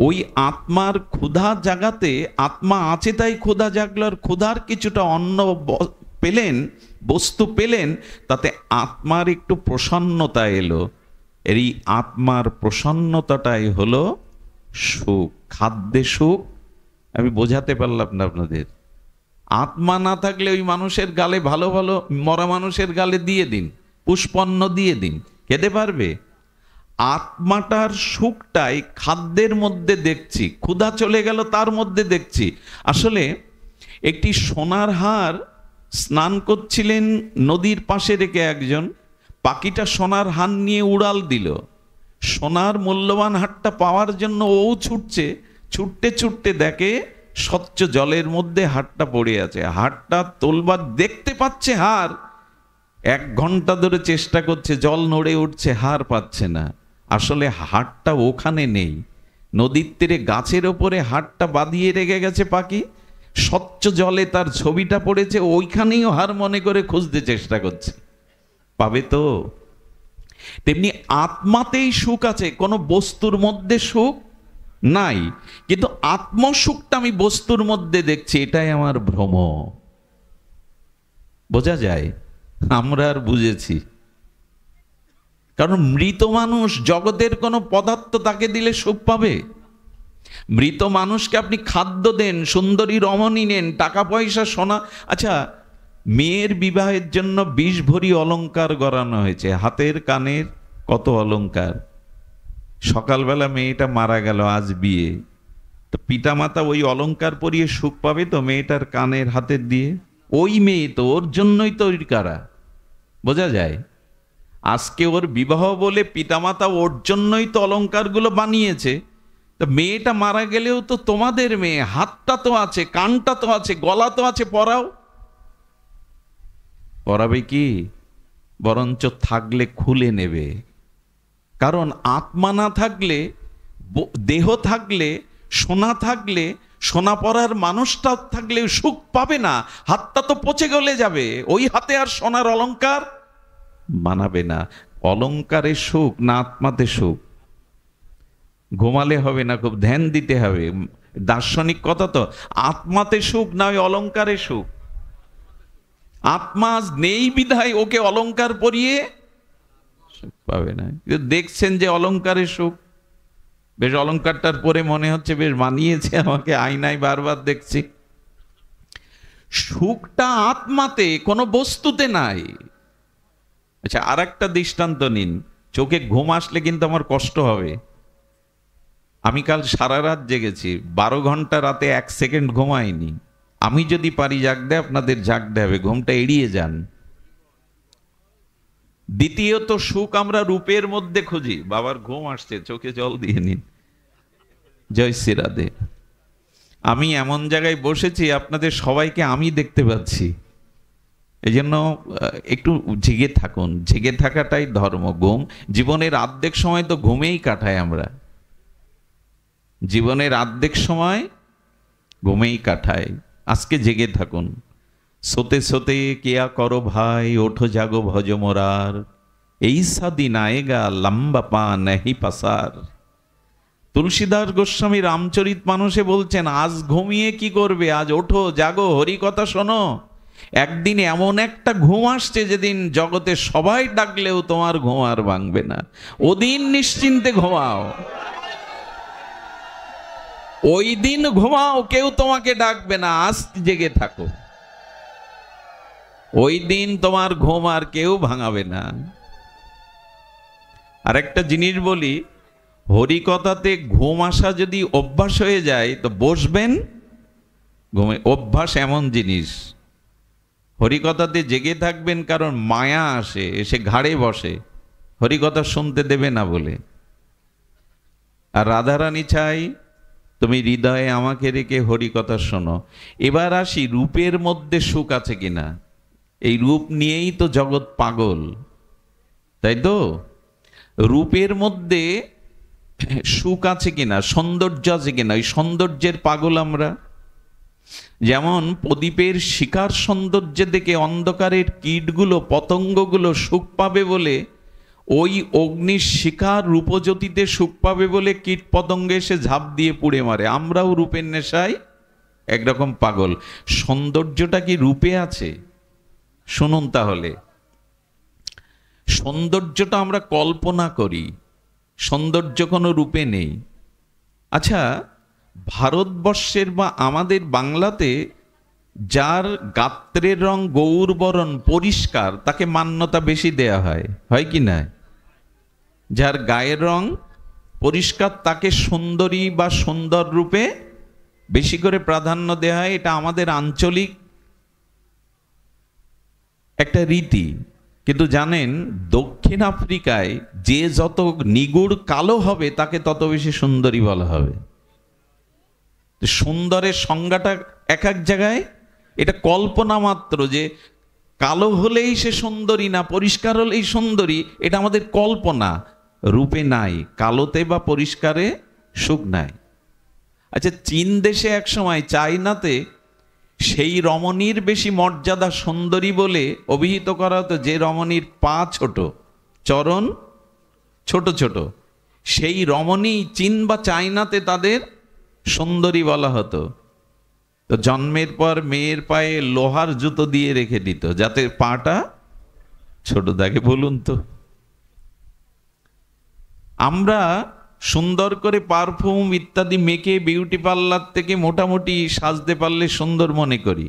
Speaker 1: ওই আত্মার ক্ষুধা জাগাতে, আত্মা আছে তাই ক্ষুধা জাগলো, আর ক্ষুধার কিছুটা অন্ন পেলেন, বস্তু পেলেন, তাতে আত্মার একটু প্রসন্নতা এলো। এই আত্মার প্রসন্নতাটাই হলো সুখ। খাদ্যে সুখ আমি বোঝাতে পারলাম না আপনাদের। আত্মা না থাকলে ওই মানুষের গালে ভালো ভালো, মরা মানুষের গালে দিয়ে দিন, পুষ্পন্ন দিয়ে দিন, খেতে পারবে? আত্মাটার সুখটাই খাদ্যের মধ্যে দেখছি। ক্ষুধা চলে গেল তার মধ্যে দেখছি। আসলে একটি সোনার হার স্নান করছিলেন নদীর পাশে রেখে একজন, পাখিটা সোনার হার নিয়ে উড়াল দিল। সোনার মূল্যবান হারটা পাওয়ার জন্য ও ছুটছে, ছুটতে ছুটতে দেখে স্বচ্ছ জলের মধ্যে হারটা পড়ে আছে। হারটা তোলবার দেখতে পাচ্ছে হার, 1 ঘন্টা ধরে চেষ্টা করছে, জল নড়ে উঠছে, হার পাচ্ছে না। আসলে হারটা ওখানে নেই, নদীর তীরে গাছের ওপরে হারটা বাঁধিয়ে রেখে গেছে পাখি। স্বচ্ছ জলে তার ছবিটা পড়েছে, ওইখানেই হার মনে করে খুঁজতে চেষ্টা করছে, পাবে তো? তেমনি আত্মাতেই সুখ আছে, কোনো বস্তুর মধ্যে সুখ নাই। কিন্তু আত্মসুখটা আমি বস্তুর মধ্যে দেখছি, এটাই আমার ভ্রম। বোঝা যায়? আমরা আর বুঝেছি। কারণ মৃত মানুষ, জগতের কোনো পদার্থ তাকে দিলে সুখ পাবে? মৃত মানুষকে আপনি খাদ্য দেন, সুন্দরী রমণী নেন, টাকা পয়সা, সোনা। আচ্ছা, মেয়ের বিবাহের জন্য 20 ভরি অলংকার গড়ানো হয়েছে, হাতের কানের কত অলংকার। সকালবেলা মেয়েটা মারা গেল, আজ বিয়ে, তো পিতামাতা ওই অলংকার পরিয়ে সুখ পাবে তো মেয়েটার কানের হাতের দিয়ে? ওই মেয়ে তো, ওর জন্যই তৈরি করা। বোঝা যায়? আজকে ওর বিবাহ বলে পিতামাতা ওর জন্যই তো অলংকারগুলো বানিয়েছে। তো মেয়েটা মারা গেলেও তো তোমাদের মেয়ে, হাতটা তো আছে, কানটা তো আছে, গলা তো আছে, পরাও। পরাবে কি? বরঞ্চ থাকলে খুলে নেবে। কারণ আত্মা না থাকলে, দেহ থাকলে, সোনা থাকলে, সোনা পরার মানুষটা থাকলে সুখ পাবে না। হাতটা তো পচে গলে যাবে, ওই হাতে আর সোনার অলংকার মানাবে না। অলংকারে সুখ না আত্মাতে সুখ? ঘুমালে হবে না, খুব ধ্যান দিতে হবে। দার্শনিক কথা তো, আত্মাতে সুখ না ওই অলংকারে সুখ। আত্মা নেই বিধায় ওকে অলংকার পরিয়ে সুখ পাবে না। দেখছেন যে অলংকারে সুখ, বেশ অলংকারটার পরে মনে হচ্ছে বেশ মানিয়েছে আমাকে, আয়নায় বারবার দেখছি। সুখটা আত্মাতে, কোনো বস্তুতে নাই। আচ্ছা, আর একটা দৃষ্টান্ত নিন। চোখে ঘুম আসলে কিন্তু আমার কষ্ট হবে। আমি কাল সারা রাত জেগেছি, 12 ঘন্টা রাতে 1 সেকেন্ড ঘুমাইনি। আমি যদি পারি জাগতে, আপনাদের জাগতে হবে, ঘুমটা এড়িয়ে যান। দ্বিতীয়ত, সুখ আমরা রূপের মধ্যে খুঁজি। বাবার ঘুম আসছে, চোখে জল দিয়ে নিন, জয় শ্রী রাধে। আমি এমন জায়গায় বসেছি আপনাদের সবাইকে আমি দেখতে পাচ্ছি। এই জন্য একটু জেগে থাকুন, জেগে থাকাটাই ধর্ম। ঘুম জীবনের অর্ধেক সময় তো ঘুমেই কাটাই আমরা, জীবনের অর্ধেক সময় ঘুমেই কাটাই। আজকে জেগে থাকুন। সোতে সোতে কেয়া করো ভাই, ওঠো জাগো ভজ মোরার, এই সাদিন আয়েগা লম্বা পা নাহি পাসার। তুলসীদাস গোস্বামী রামচরিত মানুষে বলছেন, আজ ঘুমিয়ে কি করবে, আজ ওঠো জাগো হরি কথা শোনো। একদিন এমন একটা ঘুম আসছে যেদিন জগতে সবাই ডাকলেও তোমার ঘুম আর ভাঙবে না। ওদিন নিশ্চিন্তে ঘুমাও, ওই দিন ঘুমাও, কেউ তোমাকে ডাকবে না। আজ জেগে থাকো, ওই দিন তোমার ঘুম আর কেউ ভাঙাবে না। আর একটা জিনিস বলি, হরিকথাতে ঘুম আসা যদি অভ্যাস হয়ে যায় তো বসবেন ঘুমে। অভ্যাস এমন জিনিস, হরিকথাতে জেগে থাকবেন কারণ মায়া আসে, এসে ঘাড়ে বসে, হরিকথা শুনতে দেবে না বলে। আর রাধারানী চাই তুমি হৃদয়ে আমাকে রেখে হরিকথা শোনো। এবার আসি, রূপের মধ্যে সুখ আছে কিনা। এই রূপ নিয়েই তো জগৎ পাগল, তাই তো? রূপের মধ্যে সুখ আছে কিনা, সৌন্দর্য আছে কিনা, ওই সৌন্দর্যের পাগল আমরা। যেমন প্রদীপের শিখার সৌন্দর্য দেখে অন্ধকারের কীটগুলো পতঙ্গগুলো সুখ পাবে বলে, ওই অগ্নির শিখার রূপজ্যোতিতে সুখ পাবে বলে কীট পতঙ্গ এসে ঝাঁপ দিয়ে পুড়ে মারে। আমরাও রূপের নেশায় একরকম পাগল। সৌন্দর্যটা কি রূপে আছে? শুনুন তাহলে, সৌন্দর্যটা আমরা কল্পনা করি, সৌন্দর্য কোনো রূপে নেই। আচ্ছা, ভারতবর্ষের বা আমাদের বাংলাতে যার গাত্রের রং গৌরবরণ পরিষ্কার তাকে মান্যতা বেশি দেয়া হয়, হয় কি না? যার গায়ের রং পরিষ্কার তাকে সুন্দরী বা সুন্দর রূপে বেশি করে প্রাধান্য দেয়া হয়। এটা আমাদের আঞ্চলিক একটা রীতি। কিন্তু জানেন, দক্ষিণ আফ্রিকায় যে যত নিগুড় কালো হবে তাকে তত বেশি সুন্দরী বলা হবে। সুন্দরের সংজ্ঞাটা এক এক জায়গায়, এটা কল্পনা মাত্র যে কালো হলেই সে সুন্দরী না, পরিষ্কার হলেই সুন্দরী, এটা আমাদের কল্পনা, রূপে নাই। কালোতে বা পরিষ্কারে সুখ নাই। আচ্ছা, চীন দেশে এক সময়, চায়নাতে, সেই রমণীর বেশি মর্যাদা সুন্দরী বলে অভিহিত করা হতো যে রমণীর পা ছোট, চরণ ছোট ছোট, সেই রমণী চীন বা চায়নাতে তাদের সুন্দরী বলা হতো। তো জন্মের পর মেয়ের পায়ে লোহার জুতো দিয়ে রেখে দিত যাতে পাটা ছোট থাকে। বলুন তো, আমরা সুন্দর করে পারফিউম ইত্যাদি মেখে বিউটি পার্লার থেকে মোটামুটি সাজতে পারলে সুন্দর মনে করি।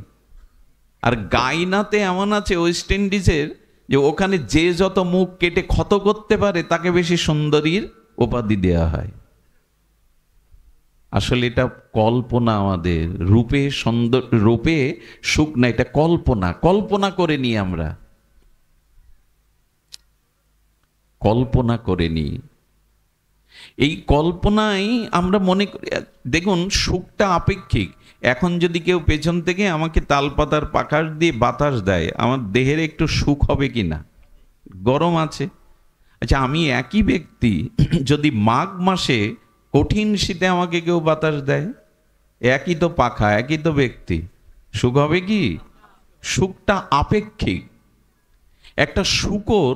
Speaker 1: আর গাইনাতে এমন আছে ওয়েস্ট ইন্ডিজের, যে ওখানে যে যত মুখ কেটে ক্ষত করতে পারে তাকে বেশি সুন্দরীর উপাধি দেওয়া হয়। আসলে এটা কল্পনা। আমাদের রূপে সুন্দর, রূপে সুখ না, এটা কল্পনা। কল্পনা করে নিই আমরা, কল্পনা করে নিই। এই কল্পনায় আমরা মনে করি, দেখুন সুখটা আপেক্ষিক। এখন যদি কেউ পেছন থেকে আমাকে তালপাতার পাখার দিয়ে বাতাস দেয়, আমার দেহের একটু সুখ হবে কি না? গরম আছে। আচ্ছা, আমি একই ব্যক্তি যদি মাঘ মাসে কঠিন শীতে আমাকে কেউ বাতাস দেয়, একই তো পাখা, একই তো ব্যক্তি, সুখ হবে কি? সুখটা আপেক্ষিক। একটা শূকর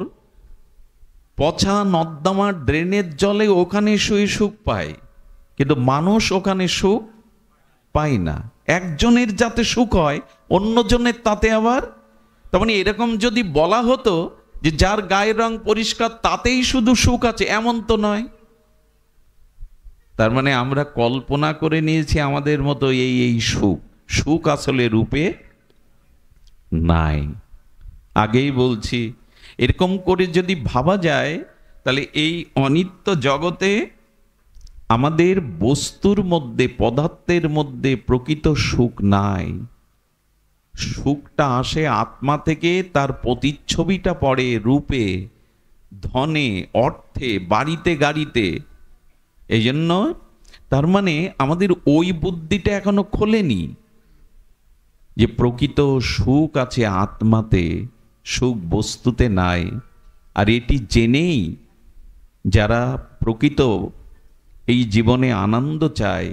Speaker 1: পচা নর্দমার ড্রেনের জলে ওখানে শুয়ে সুখ পায়, কিন্তু মানুষ ওখানে সুখ পায় না। একজনের যাতে সুখ হয়, অন্যজনের তাতে আবার। তার মানে এরকম যদি বলা হতো যে যার গায়ের রং পরিষ্কার তাতেই শুধু সুখ আছে, এমন তো নয়। তার মানে আমরা কল্পনা করে নিয়েছি আমাদের মতো এই এই সুখ। সুখ আসলে রূপে নাই। আগেই বলছি, এরকম করে যদি ভাবা যায় তাহলে এই অনিত্য জগতে আমাদের বস্তুর মধ্যে, পদার্থের মধ্যে প্রকৃত সুখ নাই। সুখটা আসে আত্মা থেকে, তার প্রতিচ্ছবিটা পড়ে রূপে, ধনে, অর্থে, বাড়িতে, গাড়িতে। এই জন্য তার মানে আমাদের ওই বুদ্ধিটা এখনো খোলেনি যে প্রকৃত সুখ আছে আত্মাতে, সুখ বস্তুতে নাই। আর এটি জেনেই যারা প্রকৃত এই জীবনে আনন্দ চায়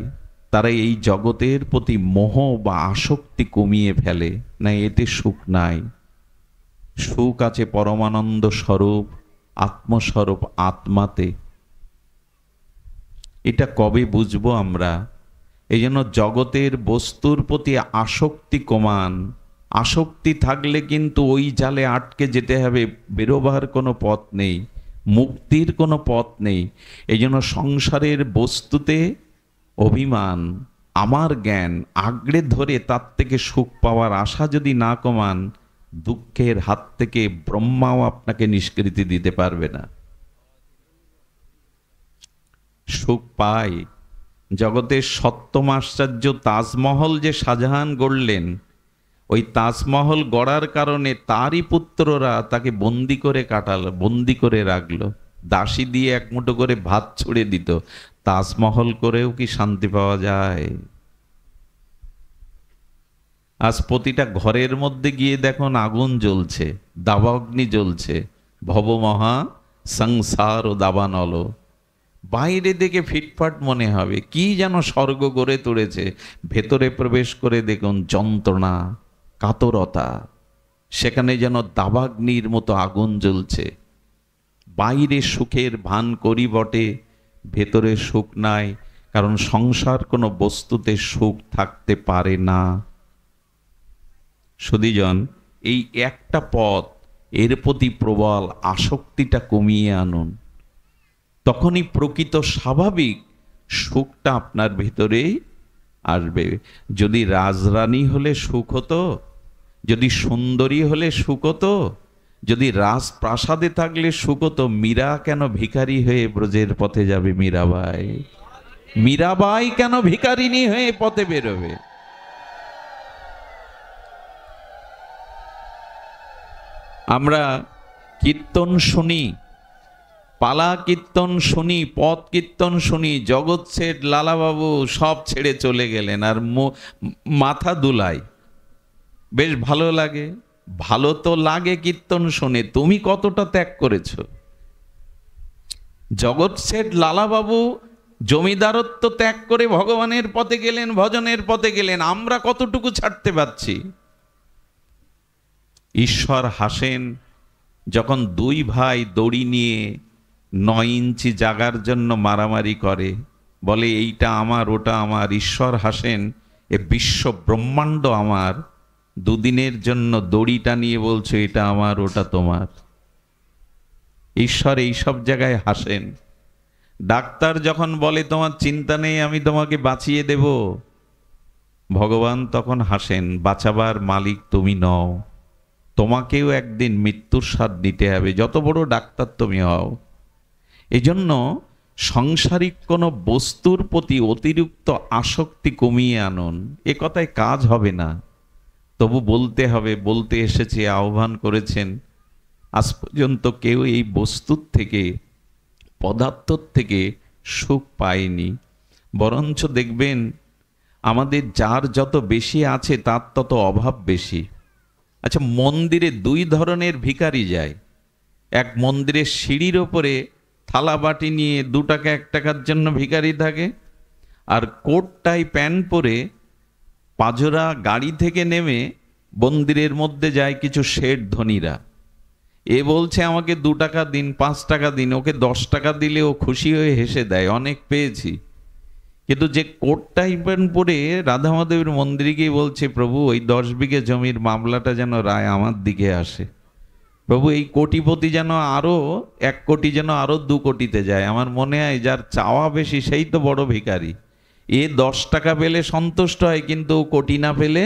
Speaker 1: তারা এই জগতের প্রতি মোহ বা আসক্তি কমিয়ে ফেলে। না, এতে সুখ নাই। সুখ আছে পরমানন্দ স্বরূপ, আত্মস্বরূপ আত্মাতে। এটা কবে বুঝবো আমরা? এই জন্য জগতের বস্তুর প্রতি আসক্তি কমান। আসক্তি থাকলে কিন্তু ওই জালে আটকে যেতে হবে, বেরোবার কোনো পথ নেই, মুক্তির কোনো পথ নেই। এই জন্য সংসারের বস্তুতে অভিমান, আমার জ্ঞান আঁকড়ে ধরে তার থেকে সুখ পাওয়ার আশা যদি না কমান, দুঃখের হাত থেকে ব্রহ্মাও আপনাকে নিষ্কৃতি দিতে পারবে না। সুখ পায় জগতের সপ্তম আশ্চর্য তাজমহল যে শাহজাহান গড়লেন, ওই তাজমহল গড়ার কারণে তারই পুত্ররা তাকে বন্দি করে রাখলো। দাসী দিয়ে এক মুঠো করে ভাত ছুড়ে দিত। তাজমহল করেও কি শান্তি পাওয়া যায়? আজ প্রতিটা ঘরের মধ্যে গিয়ে দেখুন আগুন জ্বলছে, দাবাগ্নি জ্বলছে। ভবমহা সংসার ও দাবানল। বাইরে দেখে ফিটফাট মনে হবে কি যেন স্বর্গ গড়ে তুলেছে, ভেতরে প্রবেশ করে দেখুন যন্ত্রণা, কাতরতা, সেখানে যেন দাবাগ্নির মতো আগুন জ্বলছে। বাইরে সুখের ভান করি বটে, ভেতরে সুখ নাই। কারণ সংসার কোনো বস্তুতে সুখ থাকতে পারে না। সুধীজন, এই একটা পথ, এর প্রতি প্রবল আসক্তিটা কমিয়ে আনুন, তখনই প্রকৃত স্বাভাবিক সুখটা আপনার ভেতরে আসবে। যদি রাজরানী হলে সুখ হতো, যদি সুন্দরী হলে সুখ হতো, যদি রাজপ্রাসাদে থাকলে সুখ হতো, মীরা কেন ভিখারি হয়ে ব্রজের পথে যাবে? মীরাবাই কেন ভিখারিনী হয়ে পথে বেরোবে? আমরা কীর্তন শুনি, পালা কীর্তন শুনি, পথ কীর্তন শুনি, জগৎ শেঠ লালাবাবু সব ছেড়ে চলে গেলেন, আর মাথা দুলাই। বেশ ভালো লাগে, ভালো তো লাগে কীর্তন শুনে। তুমি কতটা ত্যাগ করেছ? জগৎ শেঠ লালাবাবু জমিদারত্ব ত্যাগ করে ভগবানের পথে গেলেন, ভজনের পথে গেলেন। আমরা কতটুকু ছাড়তে পারছি? ঈশ্বর হাসেন যখন দুই ভাই দড়ি নিয়ে 9 ইঞ্চি জাগার জন্য মারামারি করে, বলে এইটা আমার, ওটা আমার। ঈশ্বর হাসেন, এ বিশ্ব ব্রহ্মাণ্ড আমার, দুদিনের জন্য দড়িটা নিয়ে বলছো এটা আমার, ওটা তোমার। ঈশ্বর এই সব জায়গায় হাসেন। ডাক্তার যখন বলে তোমার চিন্তা নেই, আমি তোমাকে বাঁচিয়ে দেব, ভগবান তখন হাসেন, বাঁচাবার মালিক তুমি নও, তোমাকেও একদিন মৃত্যুর স্বাদ নিতে হবে, যত বড় ডাক্তার তুমি হও। এই জন্য সাংসারিক কোনো বস্তুর প্রতি অতিরিক্ত আসক্তি কমিয়ে আনুন। এ কথায় কাজ হবে না, তবু বলতে হবে, বলতে এসেছে, আহ্বান করেছেন। আজ পর্যন্ত কেউ এই বস্তুর থেকে, পদার্থর থেকে সুখ পায়নি। বরঞ্চ দেখবেন আমাদের যার যত বেশি আছে তার তত অভাব বেশি। আচ্ছা, মন্দিরে 2 ধরনের ভিখারি যায়। এক মন্দিরের সিঁড়ির ওপরে থালা বাটি নিয়ে 2 টাকা 1 টাকার জন্য ভিখারি থাকে, আর কোট টাই প্যান্ট পরে পাজরা গাড়ি থেকে নেমে মন্দিরের মধ্যে যায় কিছু শেঠ ধনীরা। এ বলছে আমাকে 2 টাকা দিন, 5 টাকা দিন। ওকে 10 টাকা দিলে ও খুশি হয়ে হেসে দেয়, অনেক পেয়েছি। কিন্তু যে কোট টাই প্যান্ট পরে রাধা মাধবের মন্দিরে গিয়ে বলছে, প্রভু ওই 10 বিঘে জমির মামলাটা যেন রায় আমার দিকে আসে, প্রভু এই কোটিপতি যেন আরো 1 কোটি যেন আরো 2 কোটিতে যায়। আমার মনে হয় যার চাওয়া বেশি সেই তো বড় ভিখারি। এ 10 টাকা পেলে সন্তুষ্ট হয়, কিন্তু কোটি না পেলে,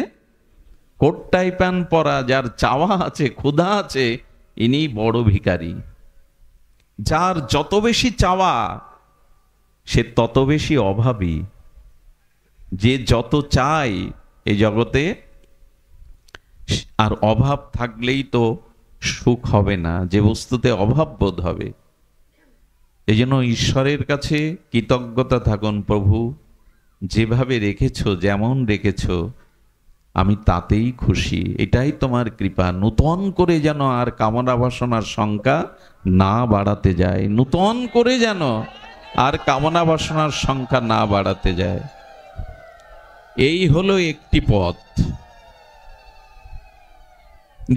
Speaker 1: কোট টাই প্যান্ট পরা যার চাওয়া আছে, ক্ষুধা আছে, ইনি বড় ভিখারি। যার যত বেশি চাওয়া সে তত বেশি অভাবী। যে যত চায় এই জগতে, আর অভাব থাকলেই তো সুখ হবে না, যে বস্তুতে অভাব বোধ হবে। এই জন্য ঈশ্বরের কাছে কৃতজ্ঞতা থাকুন, প্রভু যেভাবে রেখেছো, যেমন রেখেছো আমি তাতেই খুশি, এটাই তোমার কৃপা। নূতন করে যেন আর কামনা বাসনার সংখ্যা না বাড়াতে যায়, নূতন করে যেন আর কামনা বাসনার সংখ্যা না বাড়াতে যায়। এই হলো একটি পথ।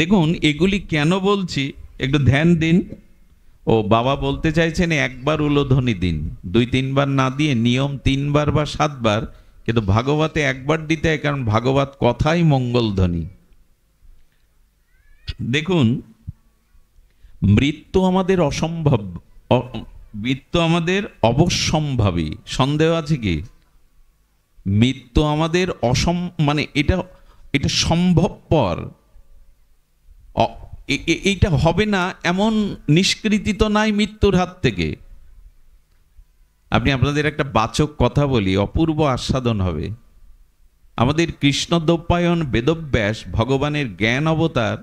Speaker 1: দেখুন এগুলি কেন বলছি একটু ধ্যান দিন। ও বাবা বলতে চাইছেন একবার উলোধ্বনি দিন, 2-3 বার না দিয়ে নিয়ম 3 বার বা 7 বার, কিন্তু ভাগবতে একবার দিতে হয়, কারণ ভাগবত কথাই মঙ্গলধ্বনি। দেখুন মৃত্যু আমাদের অসম্ভব, মৃত্যু আমাদের অবশ্যম্ভাবী, সন্দেহ আছে কি? মৃত্যু আমাদের মানে এটা এটা সম্ভবপর, এইটা হবে না এমন নিষ্কৃতি তো নাই মৃত্যুর হাত থেকে। আপনাদের একটা বাচক কথা বলি, অপূর্ব আস্বাদন হবে। আমাদের কৃষ্ণদ্বৈপায়ন বেদব্যাস ভগবানের জ্ঞান অবতার,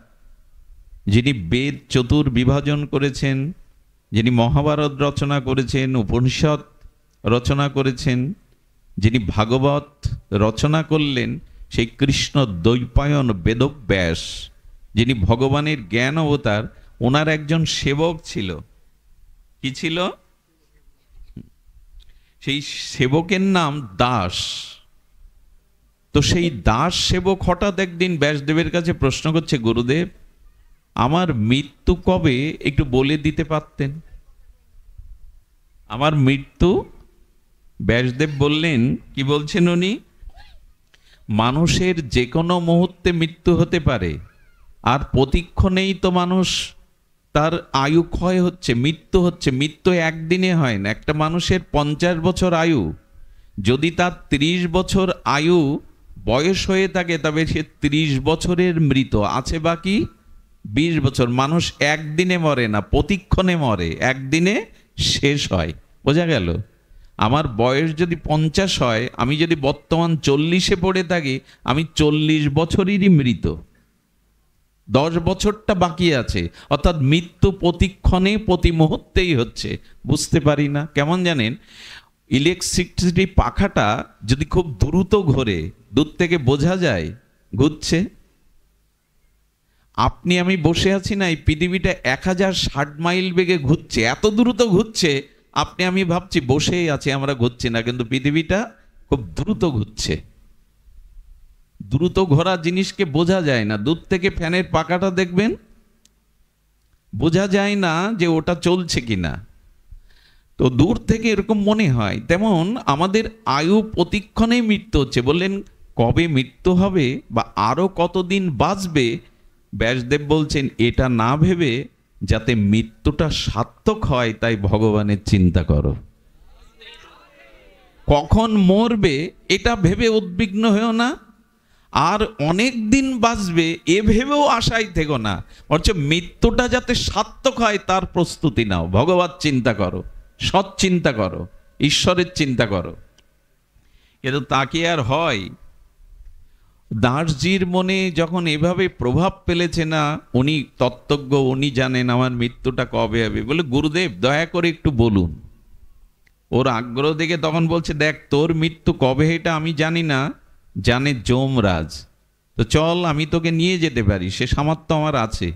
Speaker 1: যিনি বেদ চতুর্বিভাজন করেছেন, যিনি মহাভারত রচনা করেছেন, উপনিষদ রচনা করেছেন, যিনি ভাগবত রচনা করলেন, সেই কৃষ্ণ দ্বৈপায়ন বেদব্যাস, যিনি ভগবানের জ্ঞান অবতার, ওনার একজন সেবক ছিল। কি ছিল? সেই সেবকের নাম দাস। তো সেই দাস সেবক হঠাৎ একদিন ব্যাসদেবের কাছে প্রশ্ন করছে, গুরুদেব আমার মৃত্যু কবে একটু বলে দিতে পারতেন? আমার মৃত্যু? ব্যাসদেব বললেন, কি বলছেন উনি? মানুষের যে কোনো মুহূর্তে মৃত্যু হতে পারে, আর প্রতিক্ষণেই তো মানুষ তার আয়ু ক্ষয় হচ্ছে, মৃত্যু হচ্ছে। মৃত্যু একদিনে হয় না। একটা মানুষের 50 বছর আয়ু, যদি তার 30 বছর আয়ু বয়স হয়ে থাকে, তবে সে 30 বছরের মৃত আছে, বাকি 20 বছর। মানুষ একদিনে মরে না, প্রতিক্ষণে মরে, একদিনে শেষ হয়। বোঝা গেল? আমার বয়স যদি 50 হয়, আমি যদি বর্তমান 40-এ পড়ে থাকি, আমি 40 বছরেরই মৃত, 10 বছরটা বাকি আছে। অর্থাৎ মৃত্যু প্রতিক্ষণে প্রতি মুহূর্তেই হচ্ছে। বুঝতে পারি না কেমন জানেন, ইলেকট্রিসিটি পাখাটা যদি খুব দ্রুত ঘোরে, দূর থেকে বোঝা যায় ঘুরছে। আপনি আমি বসে আছি না, এই পৃথিবীটা 1060 মাইল বেগে ঘুরছে, এত দ্রুত ঘুরছে। আপনি আমি ভাবছি বসেই আছি, আমরা ঘুরছি না, কিন্তু পৃথিবীটা খুব দ্রুত ঘুরছে। দ্রুত ঘোরা জিনিসকে বোঝা যায় না। দূর থেকে ফ্যানের পাখাটা দেখবেন, বোঝা যায় না যে ওটা চলছে কিনা, তো দূর থেকে এরকম মনে হয়। তেমন আমাদের আয়ু প্রতিক্ষণে মৃত্যু হচ্ছে। বললেন কবে মৃত্যু হবে বা আরো কতদিন বাঁচবে, ব্যাসদেব বলছেন এটা না ভেবে যাতে মৃত্যুটা সার্থক হয় তাই ভগবানের চিন্তা করো। কখন মরবে এটা ভেবে উদ্বিগ্ন হয়েও না, আর অনেক দিন বাঁচবে এ ভেবেও আশায় থেকো না, অথচ মৃত্যুটা যাতে সার্থক হয় তার প্রস্তুতি নাও। ভগবত চিন্তা করো, সৎ চিন্তা করো, ঈশ্বরের চিন্তা করো। কিন্তু তা কি আর হয়? দাসজির মনে যখন এভাবে প্রভাব ফেলেছে না, উনি তত্ত্বজ্ঞ, উনি জানেন আমার মৃত্যুটা কবে হবে। বলে গুরুদেব দয়া করে একটু বলুন। ওর আগ্রহ দেখে তখন বলছে, দেখ তোর মৃত্যু কবে এটা আমি জানি না, জানে যমরাজ। তো চল আমি তোকে নিয়ে যেতে পারি, সে সামর্থ্য আমার আছে।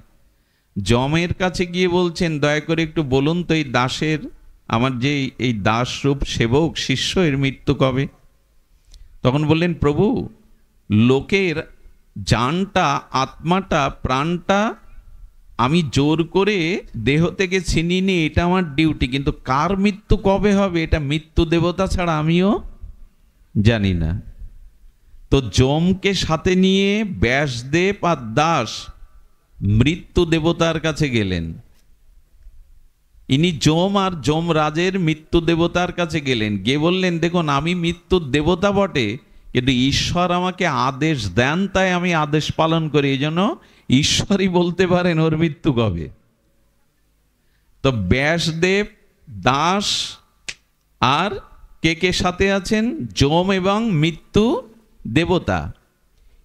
Speaker 1: যমের কাছে গিয়ে বলছেন, দয়া করে একটু বলুন তো এই দাসের, আমার যে এই দাসরূপ সেবক শিষ্য, এর মৃত্যু কবে? তখন বললেন, প্রভু লোকের জানটা, আত্মাটা, প্রাণটা আমি জোর করে দেহ থেকে ছিনিয়ে নিই, এটা আমার ডিউটি, কিন্তু কার মৃত্যু কবে হবে এটা মৃত্যু দেবতা ছাড়া আমিও জানি না। তো যমকে সাথে নিয়ে ব্যাসদেব আর দাস মৃত্যু দেবতার কাছে গেলেন। ইনি যম আর যমরাজের মৃত্যু দেবতার কাছে গেলেন, গিয়ে বললেন, দেখুন আমি মৃত্যুর দেবতা বটে, কিন্তু ঈশ্বর আমাকে আদেশ দেন, তাই আমি আদেশ পালন করি। এই জন্য ঈশ্বরই বলতে পারেন ওর মৃত্যু কবে। তো ব্যাসদেব, দাস আর কে কে সাথে আছেন? যম এবং মৃত্যু দেবতা।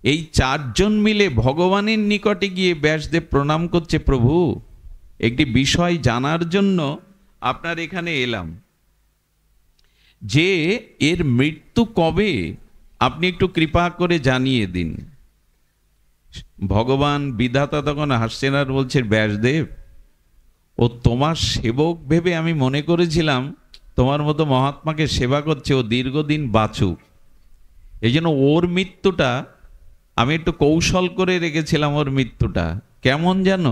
Speaker 1: এই 4 জন মিলে ভগবানের নিকটে গিয়ে ব্যাসদেব প্রণাম করছে, প্রভু একটি বিষয় জানার জন্য আপনার এখানে এলাম যে এর মৃত্যু কবে আপনি একটু কৃপা করে জানিয়ে দিন। ভগবান বিধাতা তখন হাসছেন আর বলছেন, ব্যাসদেব, ও তোমার সেবক ভেবে আমি মনে করেছিলাম তোমার মতো মহাত্মাকে সেবা করছে, ও দীর্ঘদিন বাঁচুক। এই জন্য ওর মৃত্যুটা আমি একটু কৌশল করে রেখেছিলাম। ওর মৃত্যুটা কেমন যেন,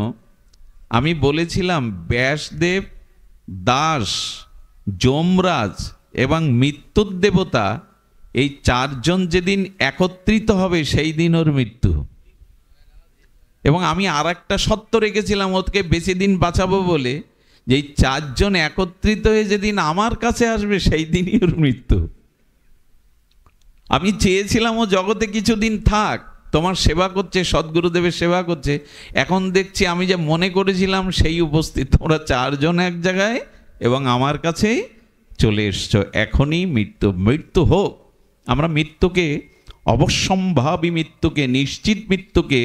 Speaker 1: আমি বলেছিলাম ব্যাসদেব, দাস, যমরাজ এবং মৃত্যুর দেবতা এই চারজন যেদিন একত্রিত হবে সেই দিন ওর মৃত্যু। এবং আমি আর একটা সত্য রেখেছিলাম ওকে বেশি দিন বাঁচাবো বলে, যে এই চারজন একত্রিত হয়ে যেদিন আমার কাছে আসবে সেই দিনই ওর মৃত্যু। আমি চেয়েছিলাম ও জগতে কিছুদিন থাক, তোমার সেবা করছে, সদ্গুরুদেবের সেবা করছে। এখন দেখছি আমি যা মনে করেছিলাম সেই উপস্থিত, তোমরা চারজন এক জায়গায় এবং আমার কাছেই চলে এসছো। এখনই মৃত্যু হোক। আমরা মৃত্যুকে, অবশ্যম্ভাবী মৃত্যুকে, নিশ্চিত মৃত্যুকে,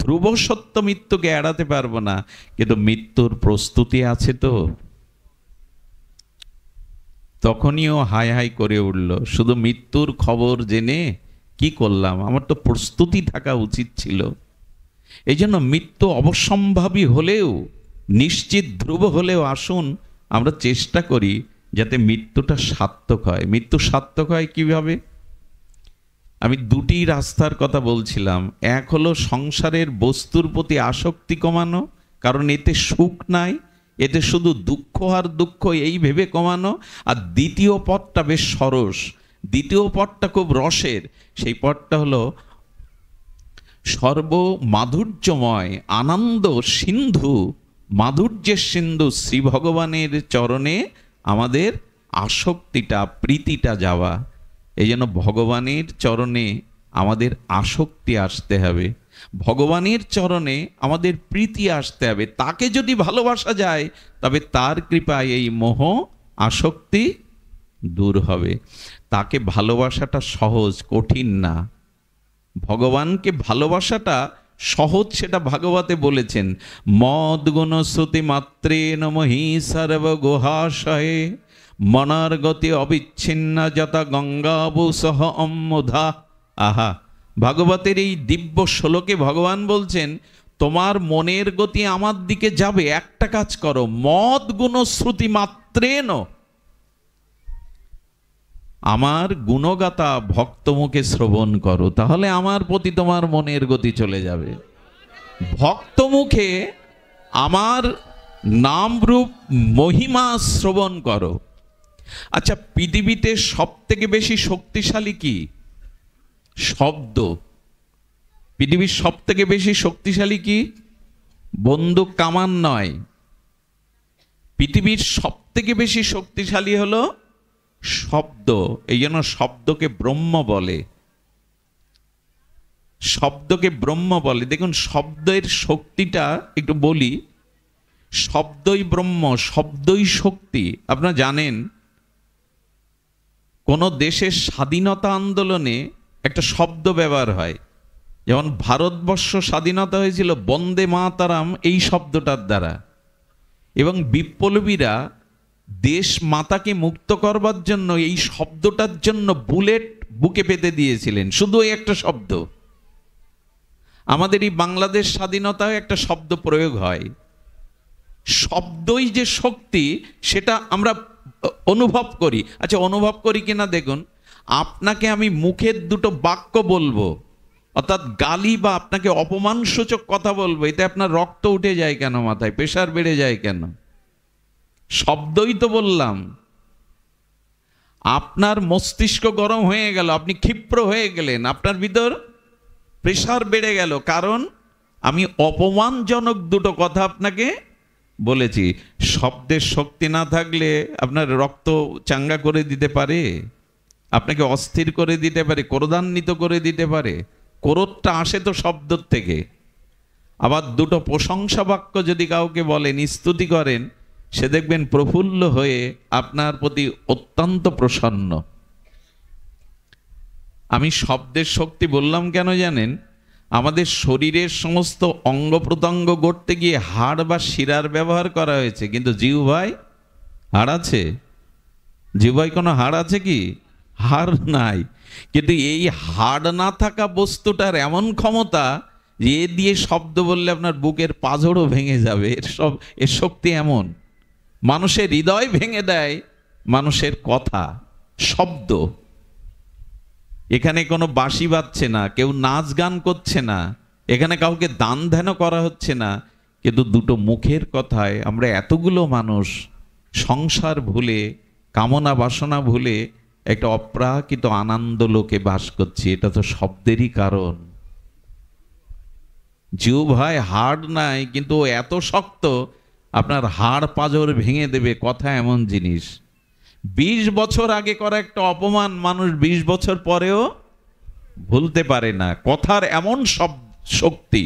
Speaker 1: ধ্রুব সত্য মৃত্যুকে এড়াতে পারবো না, কিন্তু মৃত্যুর প্রস্তুতি আছে তো। তখনই ও হাই হাই করে উঠল, শুধু মৃত্যুর খবর জেনে কি করলাম, আমার তো প্রস্তুতি থাকা উচিত ছিল। এই জন্য মৃত্যু অবশ্যম্ভাবী হলেও, নিশ্চিত ধ্রুব হলেও আসুন আমরা চেষ্টা করি যাতে মৃত্যুটা সার্থক হয়। মৃত্যু সার্থক হয় কিভাবে? আমি দুটি রাস্তার কথা বলছিলাম। এক হলো সংসারের বস্তুর প্রতি আসক্তি কমানো, কারণ এতে সুখ নাই, এতে শুধু দুঃখ আর দুঃখ, এই ভেবে কমানো। আর দ্বিতীয় পথটা বেশ সরস, দ্বিতীয় পথটা খুব রসের। সেই পথটা হলো সর্বমাধুর্যময় আনন্দ সিন্ধু, মাধুর্যের সিন্ধু শ্রী ভগবানের চরণে আমাদের আসক্তিটা, প্রীতিটা যাওয়া। এই জন্য ভগবানের চরণে আমাদের আসক্তি আসতে হবে, ভগবানের চরণে আমাদের প্রীতি আসতে হবে। তাকে যদি ভালোবাসা যায় তবে তার কৃপায় এই মোহ আসক্তি দূর হবে। তাকে ভালোবাসাটা সহজ, কঠিন না। ভগবানকে ভালোবাসাটা সহজ, সেটা ভাগবতে বলেছেন, মদ গুণ শ্রুতি মাত্রে নমহি সর্বগুহাশয়ে মনার গতি অবিচ্ছিন্ন যথা গঙ্গাবু সহ অম্মুধা। আহা, ভাগবতের এই দিব্য শ্লোকে ভগবান বলছেন, তোমার মনের গতি আমার দিকে যাবে, একটা কাজ করো, মদ গুণ শ্রুতি মাত্রেন, আমার গুণগাতা ভক্তমুখে শ্রবণ করো, তাহলে আমার প্রতি তোমার মনের গতি চলে যাবে। ভক্তমুখে আমার নাম রূপ মহিমা শ্রবণ করো। আচ্ছা, পৃথিবীতে সব থেকে বেশি শক্তিশালী কি? শব্দ। পৃথিবীর সব থেকে বেশি শক্তিশালী কি? বন্দুক কামান নয়। পৃথিবীর সব থেকে বেশি শক্তিশালী হলো শব্দ। এই জন্য শব্দকে ব্রহ্ম বলে, শব্দকে ব্রহ্ম বলে। দেখুন শব্দের শক্তিটা একটু বলি, শব্দই ব্রহ্ম, শব্দই শক্তি। আপনারা জানেন কোন দেশের স্বাধীনতা আন্দোলনে একটা শব্দ ব্যবহার হয়। যেমন ভারতবর্ষ স্বাধীনতা হয়েছিল বন্দে মাতারাম এই শব্দটার দ্বারা, এবং বিপ্লবীরা দেশ মাতাকে মুক্ত করবার জন্য এই শব্দটার জন্য বুলেট বুকে পেতে দিয়েছিলেন, শুধু এই একটা শব্দ। আমাদের এই বাংলাদেশ স্বাধীনতায় একটা শব্দ প্রয়োগ হয়। শব্দই যে শক্তি সেটা আমরা অনুভব করি। আচ্ছা, অনুভব করি কিনা দেখুন, আপনাকে আমি মুখের দুটো বাক্য বলবো, অর্থাৎ গালি বা আপনাকে অপমানসূচক কথা বলবো, এতে আপনার রক্ত উঠে যায় কেন, মাথায় প্রেশার বেড়ে যায় কেন? শব্দই তো বললাম। আপনার মস্তিষ্ক গরম হয়ে গেল, আপনি ক্ষিপ্র হয়ে গেলেন, আপনার ভিতর প্রেশার বেড়ে গেল, কারণ আমি অপমানজনক দুটো কথা আপনাকে বলেছি। শব্দের শক্তি না থাকলে আপনার রক্ত চাঙ্গা করে দিতে পারে, আপনাকে অস্থির করে দিতে পারে, ক্রোধান্বিত করে দিতে পারে। ক্রোধটা আসে তো শব্দর থেকে। আবার দুটো প্রশংসা বাক্য যদি কাউকে বলেন, স্তুতি করেন, সে দেখবেন প্রফুল্ল হয়ে আপনার প্রতি অত্যন্ত প্রসন্ন। আমি শব্দের শক্তি বললাম কেন জানেন? আমাদের শরীরের সমস্ত অঙ্গ প্রত্যঙ্গ গড়তে গিয়ে হাড় বা শিরার ব্যবহার করা হয়েছে, কিন্তু জিহ্বায় হাড় আছে? জিহ্বায় কোনো হাড় আছে কি? হাড় নাই। কিন্তু এই হাড় না থাকা বস্তুটার এমন ক্ষমতা যে এ দিয়ে শব্দ বললে আপনার বুকের পাঁজরও ভেঙে যাবে। এর শক্তি এমন। মানুষের হৃদয় ভেঙে দেয় মানুষের কথা, শব্দ। এখানে কোনো বাঁশি বাজছে না, কেউ নাচ গান করছে না, এখানে কাউকে দান ধ্যান করা হচ্ছে না, কিন্তু দুটো মুখের কথায় আমরা এতগুলো মানুষ সংসার ভুলে, কামনা বাসনা ভুলে একটা অপ্রাকৃত আনন্দ লোকে বাস করছি। এটা তো শব্দেরই কারণ। জিহ্বায় হাড় নাই, কিন্তু ও এত শক্ত, আপনার হাড় পাঁজর ভেঙে দেবে। কথা এমন জিনিস, 20 বছর আগে করা একটা অপমান মানুষ 20 বছর পরেও ভুলতে পারে না। কথার এমন সব শক্তি।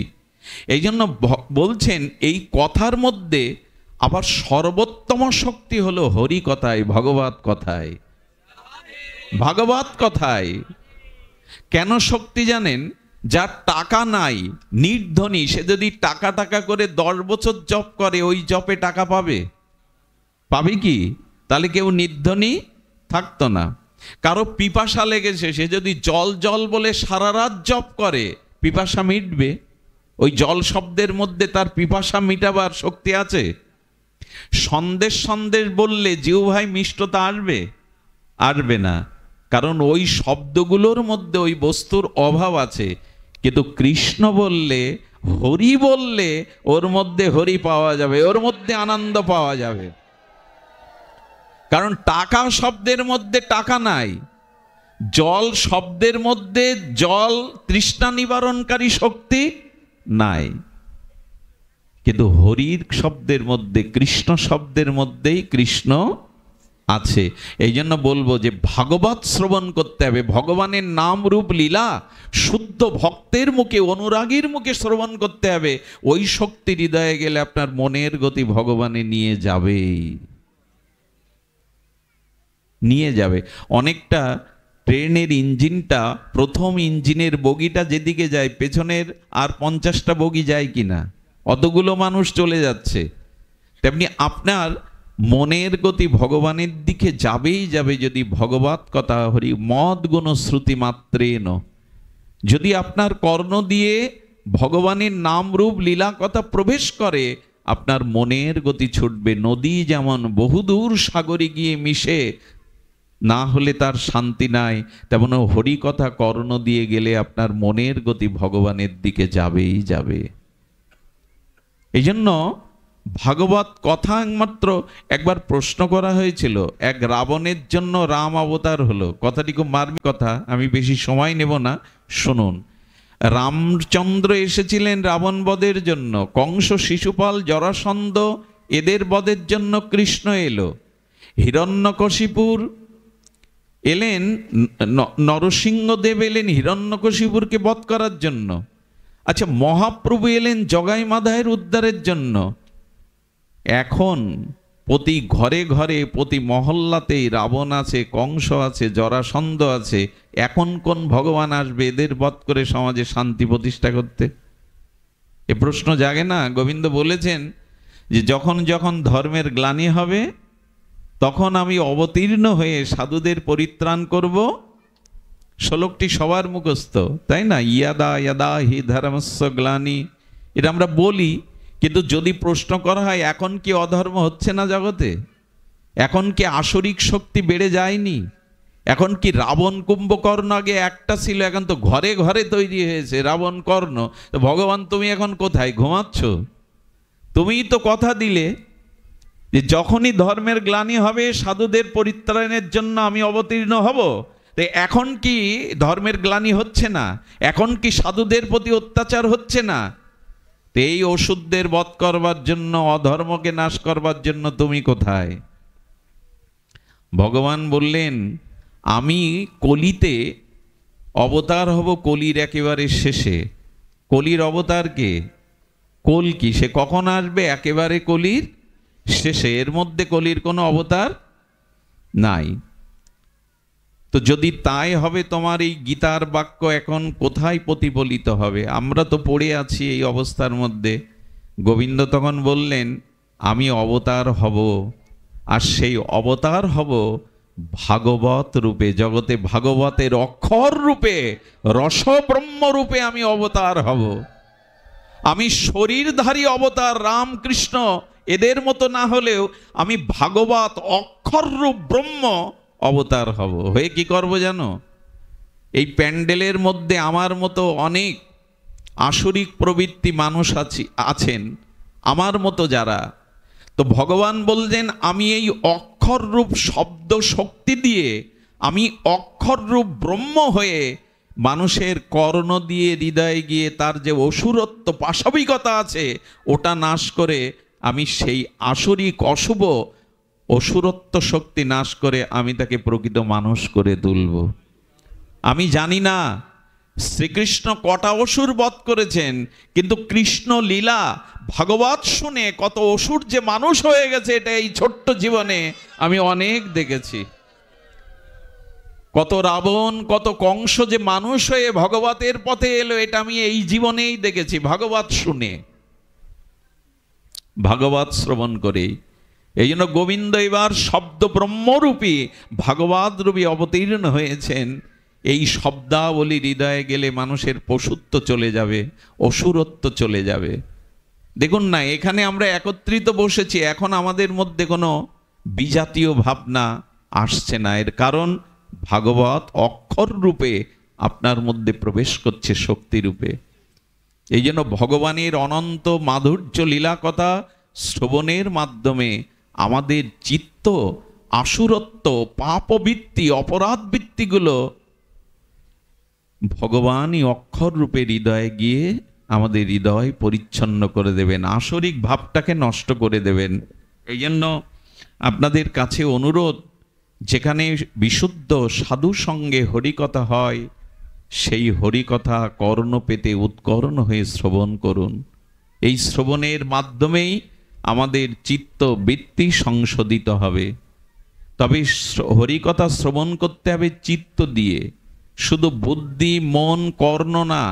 Speaker 1: এই জন্য বলছেন এই কথার মধ্যে আবার সর্বোত্তম শক্তি হলো হরি কথায়, ভগবত কথায়। ভাগবত কথায় কেন শক্তি জানেন? যার টাকা নাই, নির্ধনী, সে যদি টাকা টাকা করে 10 বছর জপ করে, ওই জপে টাকা পাবে? পাবে কি? তাহলে কেউ নির্ধনী থাকতো না। কারো পিপাসা লেগেছে, সে যদি জল জল বলে সারা রাত জপ করে, পিপাসা মিটবে? ওই জল শব্দের মধ্যে তার পিপাসা মিটাবার শক্তি আছে? সন্দেশ সন্দেশ বললে জিহ্বায় মিষ্টতা আসবে? আসবে না, কারণ ওই শব্দগুলোর মধ্যে ওই বস্তুর অভাব আছে। কিন্তু কৃষ্ণ বললে, হরি বললে, ওর মধ্যে হরি পাওয়া যাবে, ওর মধ্যে আনন্দ পাওয়া যাবে। কারণ টাকা শব্দের মধ্যে টাকা নাই, জল শব্দের মধ্যে জল তৃষ্ণা নিবারণকারী শক্তি নাই, কিন্তু হরির শব্দের মধ্যে, কৃষ্ণ শব্দের মধ্যেই কৃষ্ণ আছে। এই জন্য বলবো যে ভাগবত শ্রবণ করতে হবে। ভগবানের নাম রূপ লীলা শুদ্ধ ভক্তের মুখে, অনুরাগীর মুখে শ্রবণ করতে হবে। ওই শক্তি হৃদয়ে গেলে আপনার মনের গতি ভগবানে নিয়ে যাবে, নিয়ে যাবে। অনেকটা ট্রেনের ইঞ্জিনটা, প্রথম ইঞ্জিনের বগিটা যেদিকে যায়, পেছনের আর 50টা বগি যায় কিনা? অতগুলো মানুষ চলে যাচ্ছে। তেমনি আপনার মনের গতি ভগবানের দিকে যাবেই যাবে যদি ভগবত কথা হরি মদ গুণ শ্রুতি মাত্রেন। যদি আপনার কর্ণ দিয়ে ভগবানের নাম রূপ লীলা কথা প্রবেশ করে, আপনার মনের গতি ছুটবে। নদী যেমন বহুদূর সাগরে গিয়ে মিশে, না হলে তার শান্তি নাই, তেমন হরি কথা কর্ণ দিয়ে গেলে আপনার মনের গতি ভগবানের দিকে যাবেই যাবে। এই জন্য ভাগবত কথা একমাত্র একবার প্রশ্ন করা হয়েছিল, এক রাবণের জন্য রাম অবতার হলো। কথাটি খুব মার্মিক কথা, আমি বেশি সময় নেব না, শুনুন। রামচন্দ্র এসেছিলেন রাবণ বধের জন্য, কংস, শিশুপাল, জরাসন্ধ এদের বধের জন্য কৃষ্ণ এলো। হিরণ্যকশিপুর এলেন, নরসিংহদেব এলেন হিরণ্যকশিপুরকে বধ করার জন্য। আচ্ছা, মহাপ্রভু এলেন জগাই মাধায়ের উদ্ধারের জন্য। এখন প্রতি ঘরে ঘরে, প্রতি মহল্লাতেই রাবণ আছে, কংস আছে, জরাসন্ধ আছে। এখন কোন ভগবান আসবে এদের বধ করে সমাজে শান্তি প্রতিষ্ঠা করতে? এ প্রশ্ন জাগে না? গোবিন্দ বলেছেন যে যখন যখন ধর্মের গ্লানি হবে, তখন আমি অবতীর্ণ হয়ে সাধুদের পরিত্রাণ করব। শ্লোকটি সবার মুখস্থ, তাই না? ইয়াদা ইয়াদা হি ধর্মস্য গ্লানি, এটা আমরা বলি। কিন্তু যদি প্রশ্ন করা হয় এখন কি অধর্ম হচ্ছে না জগতে? এখন কি আসরিক শক্তি বেড়ে যায়নি? এখন কি রাবণ কুম্ভকর্ণ আগে একটা ছিল, এখন তো ঘরে ঘরে তৈরি হয়েছে রাবণ কর্ণ। তো ভগবান তুমি এখন কোথায়? ঘুমাচ্ছ? তুমিই তো কথা দিলে যে যখনই ধর্মের গ্লানি হবে সাধুদের পরিত্রাণের জন্য আমি অবতীর্ণ হব। তো এখন কি ধর্মের গ্লানি হচ্ছে না? এখন কি সাধুদের প্রতি অত্যাচার হচ্ছে না? এই ওষুধদের বধ করবার জন্য, অধর্মকে নাশ করবার জন্য তুমি কোথায়? ভগবান বললেন আমি কলিতে অবতার হব, কলির একেবারে শেষে। কলির অবতার কে? কল্কি। সে কখন আসবে? একেবারে কলির শেষে। এর মধ্যে কলির কোনো অবতার নাই। তো যদি তাই হবে, তোমার এই গীতার বাক্য এখন কোথায় প্রতিফলিত হবে? আমরা তো পড়ে আছি এই অবস্থার মধ্যে। গোবিন্দ তখন বললেন আমি অবতার হব, আর সেই অবতার হব ভাগবত রূপে, জগতে ভাগবতের অক্ষর রূপে, রসব্রহ্ম রূপে আমি অবতার হব। আমি শরীরধারী অবতার রামকৃষ্ণ এদের মতো না হলেও আমি ভাগবত অক্ষর রূপ ব্রহ্ম অবতার হব। হয়ে কি করব জানো? এই প্যান্ডেলের মধ্যে আমার মতো অনেক আসরিক প্রবৃত্তি মানুষ আছেন, আমার মতো যারা, তো ভগবান বললেন আমি এই অক্ষর রূপ শব্দ শক্তি দিয়ে আমি অক্ষর রূপ ব্রহ্ম হয়ে মানুষের কর্ণ দিয়ে হৃদয়ে গিয়ে তার যে অসুরত্ব পাশবিকতা আছে ওটা নাশ করে আমি সেই আসরিক অশুভ অসুরত্ব শক্তি নাশ করে আমি তাকে প্রকৃত মানুষ করে তুলব। আমি জানি না শ্রীকৃষ্ণ কটা অসুর বধ করেছেন, কিন্তু কৃষ্ণ লীলা ভাগবত শুনে কত অসুর যে মানুষ হয়ে গেছে এটা এই ছোট্ট জীবনে আমি অনেক দেখেছি। কত রাবণ কত কংস যে মানুষ হয়ে ভগবতের পথে এলো এটা আমি এই জীবনেই দেখেছি, ভাগবত শুনে, ভাগবত শ্রবণ করে। এই জন্য গোবিন্দ এবার শব্দ ব্রহ্মরূপী ভাগবত রূপী অবতীর্ণ হয়েছেন। এই শব্দাবলী হৃদয়ে গেলে মানুষের পশুত্ব চলে যাবে, অসুরত্ব চলে যাবে। দেখুন না, এখানে আমরা একত্রিত বসেছি, এখন আমাদের মধ্যে কোনো বিজাতীয় ভাবনা আসছে না। এর কারণ ভাগবত অক্ষর রূপে আপনার মধ্যে প্রবেশ করছে শক্তি রূপে। এই জন্য ভগবানের অনন্ত মাধুর্য লীলা কথা শ্রবণের মাধ্যমে আমাদের চিত্ত আসুরত্ব পাপবৃত্তি অপরাধ বৃত্তিগুলো ভগবানই অক্ষর রূপে হৃদয়ে গিয়ে আমাদের হৃদয় পরিচ্ছন্ন করে দেবেন, আসরিক ভাবটাকে নষ্ট করে দেবেন। এই জন্য আপনাদের কাছে অনুরোধ, যেখানে বিশুদ্ধ সাধু সঙ্গে হরিকথা হয় সেই হরিকথা কর্ণ পেতে উৎকর্ণ হয়ে শ্রবণ করুন। এই শ্রবণের মাধ্যমেই আমাদের চিত্ত বৃত্তি সংশোধিত হবে। তবে হরিকথা শ্রবণ করতে হবে চিত্ত দিয়ে, শুধু বুদ্ধি মন কর্ণ না,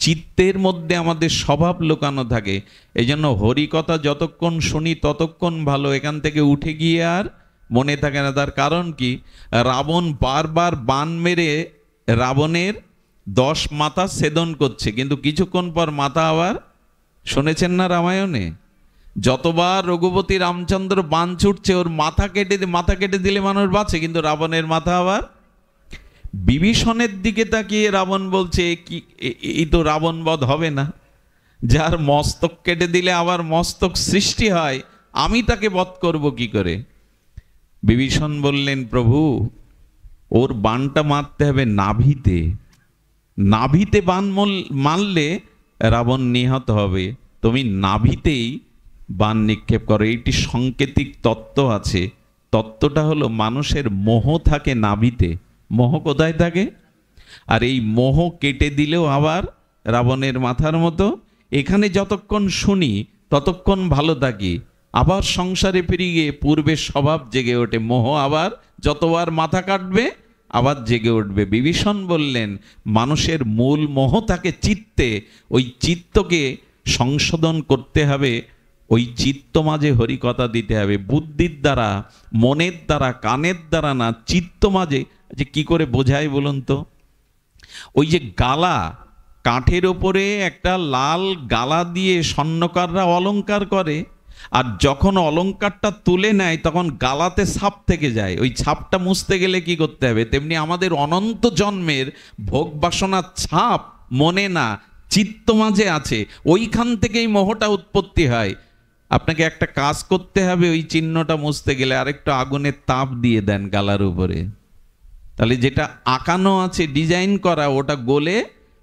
Speaker 1: চিত্তের মধ্যে আমাদের স্বভাব লুকানো থাকে। এই জন্য হরিকথা যতক্ষণ শুনি ততক্ষণ ভালো, এখান থেকে উঠে গিয়ে আর মনে থাকে না। তার কারণ কি? রাবণ বারবার বাণ মেরে রাবণের 10 মাথা ছেদন করছে, কিন্তু কিছুক্ষণ পর মাথা আবার, শুনেছেন না রামায়ণে, যতবার রঘুপতি রামচন্দ্র বাণ ছুটছে ওর মাথা কেটে দিলে মানুষ বাঁচে, কিন্তু রাবণের মাথা আবার। বিভীষণের দিকে তাকিয়ে রাবণ বলছে এই তো রাবণ বধ হবে না, যার মস্তক কেটে দিলে আবার মস্তক সৃষ্টি হয়, আমি তাকে বধ করব কি করে? বিভীষণ বললেন প্রভু ওর বাণটা মারতে হবে নাভিতে, নাভিতে বাণ মারলে রাবণ নিহত হবে, তুমি নাভিতেই বাণ নিক্ষেপ করো। এইটি সাংকেতিক তত্ত্ব আছে। তত্ত্বটা হলো মানুষের মোহ থাকে নাভিতে। মোহ কোথায় থাকে? আর এই মোহ কেটে দিলেও আবার রাবণের মাথার মতো। এখানে যতক্ষণ শুনি ততক্ষণ ভালো থাকি, আবার সংসারে ফিরে গিয়ে পূর্বের স্বভাব জেগে ওঠে, মোহ আবার যতবার মাথা কাটবে আবার জেগে উঠবে। বিভীষণ বললেন মানুষের মূল মোহ থাকে চিত্তে, ওই চিত্তকে সংশোধন করতে হবে, ওই চিত্ত মাঝে হরিকথা দিতে হবে। বুদ্ধির দ্বারা, মনের দ্বারা, কানের দ্বারা না, চিত্ত মাঝে। যে কি করে বোঝায় বলুন তো? ওই যে গালা, কাঠের ওপরে একটা লাল গালা দিয়ে স্বর্ণকাররা অলংকার করে, আর যখন অলংকারটা তুলে নেয় তখন গালাতে ছাপ থেকে যায়, ওই ছাপটা মুছতে গেলে কি করতে হবে? তেমনি আমাদের অনন্ত জন্মের ভোগ বাসনার ছাপ মনে না, চিত্ত মাঝে আছে, ওইখান থেকেই মোহটা উৎপত্তি হয়। আপনাকে একটা কাজ করতে হবে, ওই চিহ্নটা মুছতে গেলে আরেকটু আগুনের তাপ দিয়ে দেন গালার উপরে, তাহলে যেটা আঁকানো আছে ডিজাইন করা ওটা গলে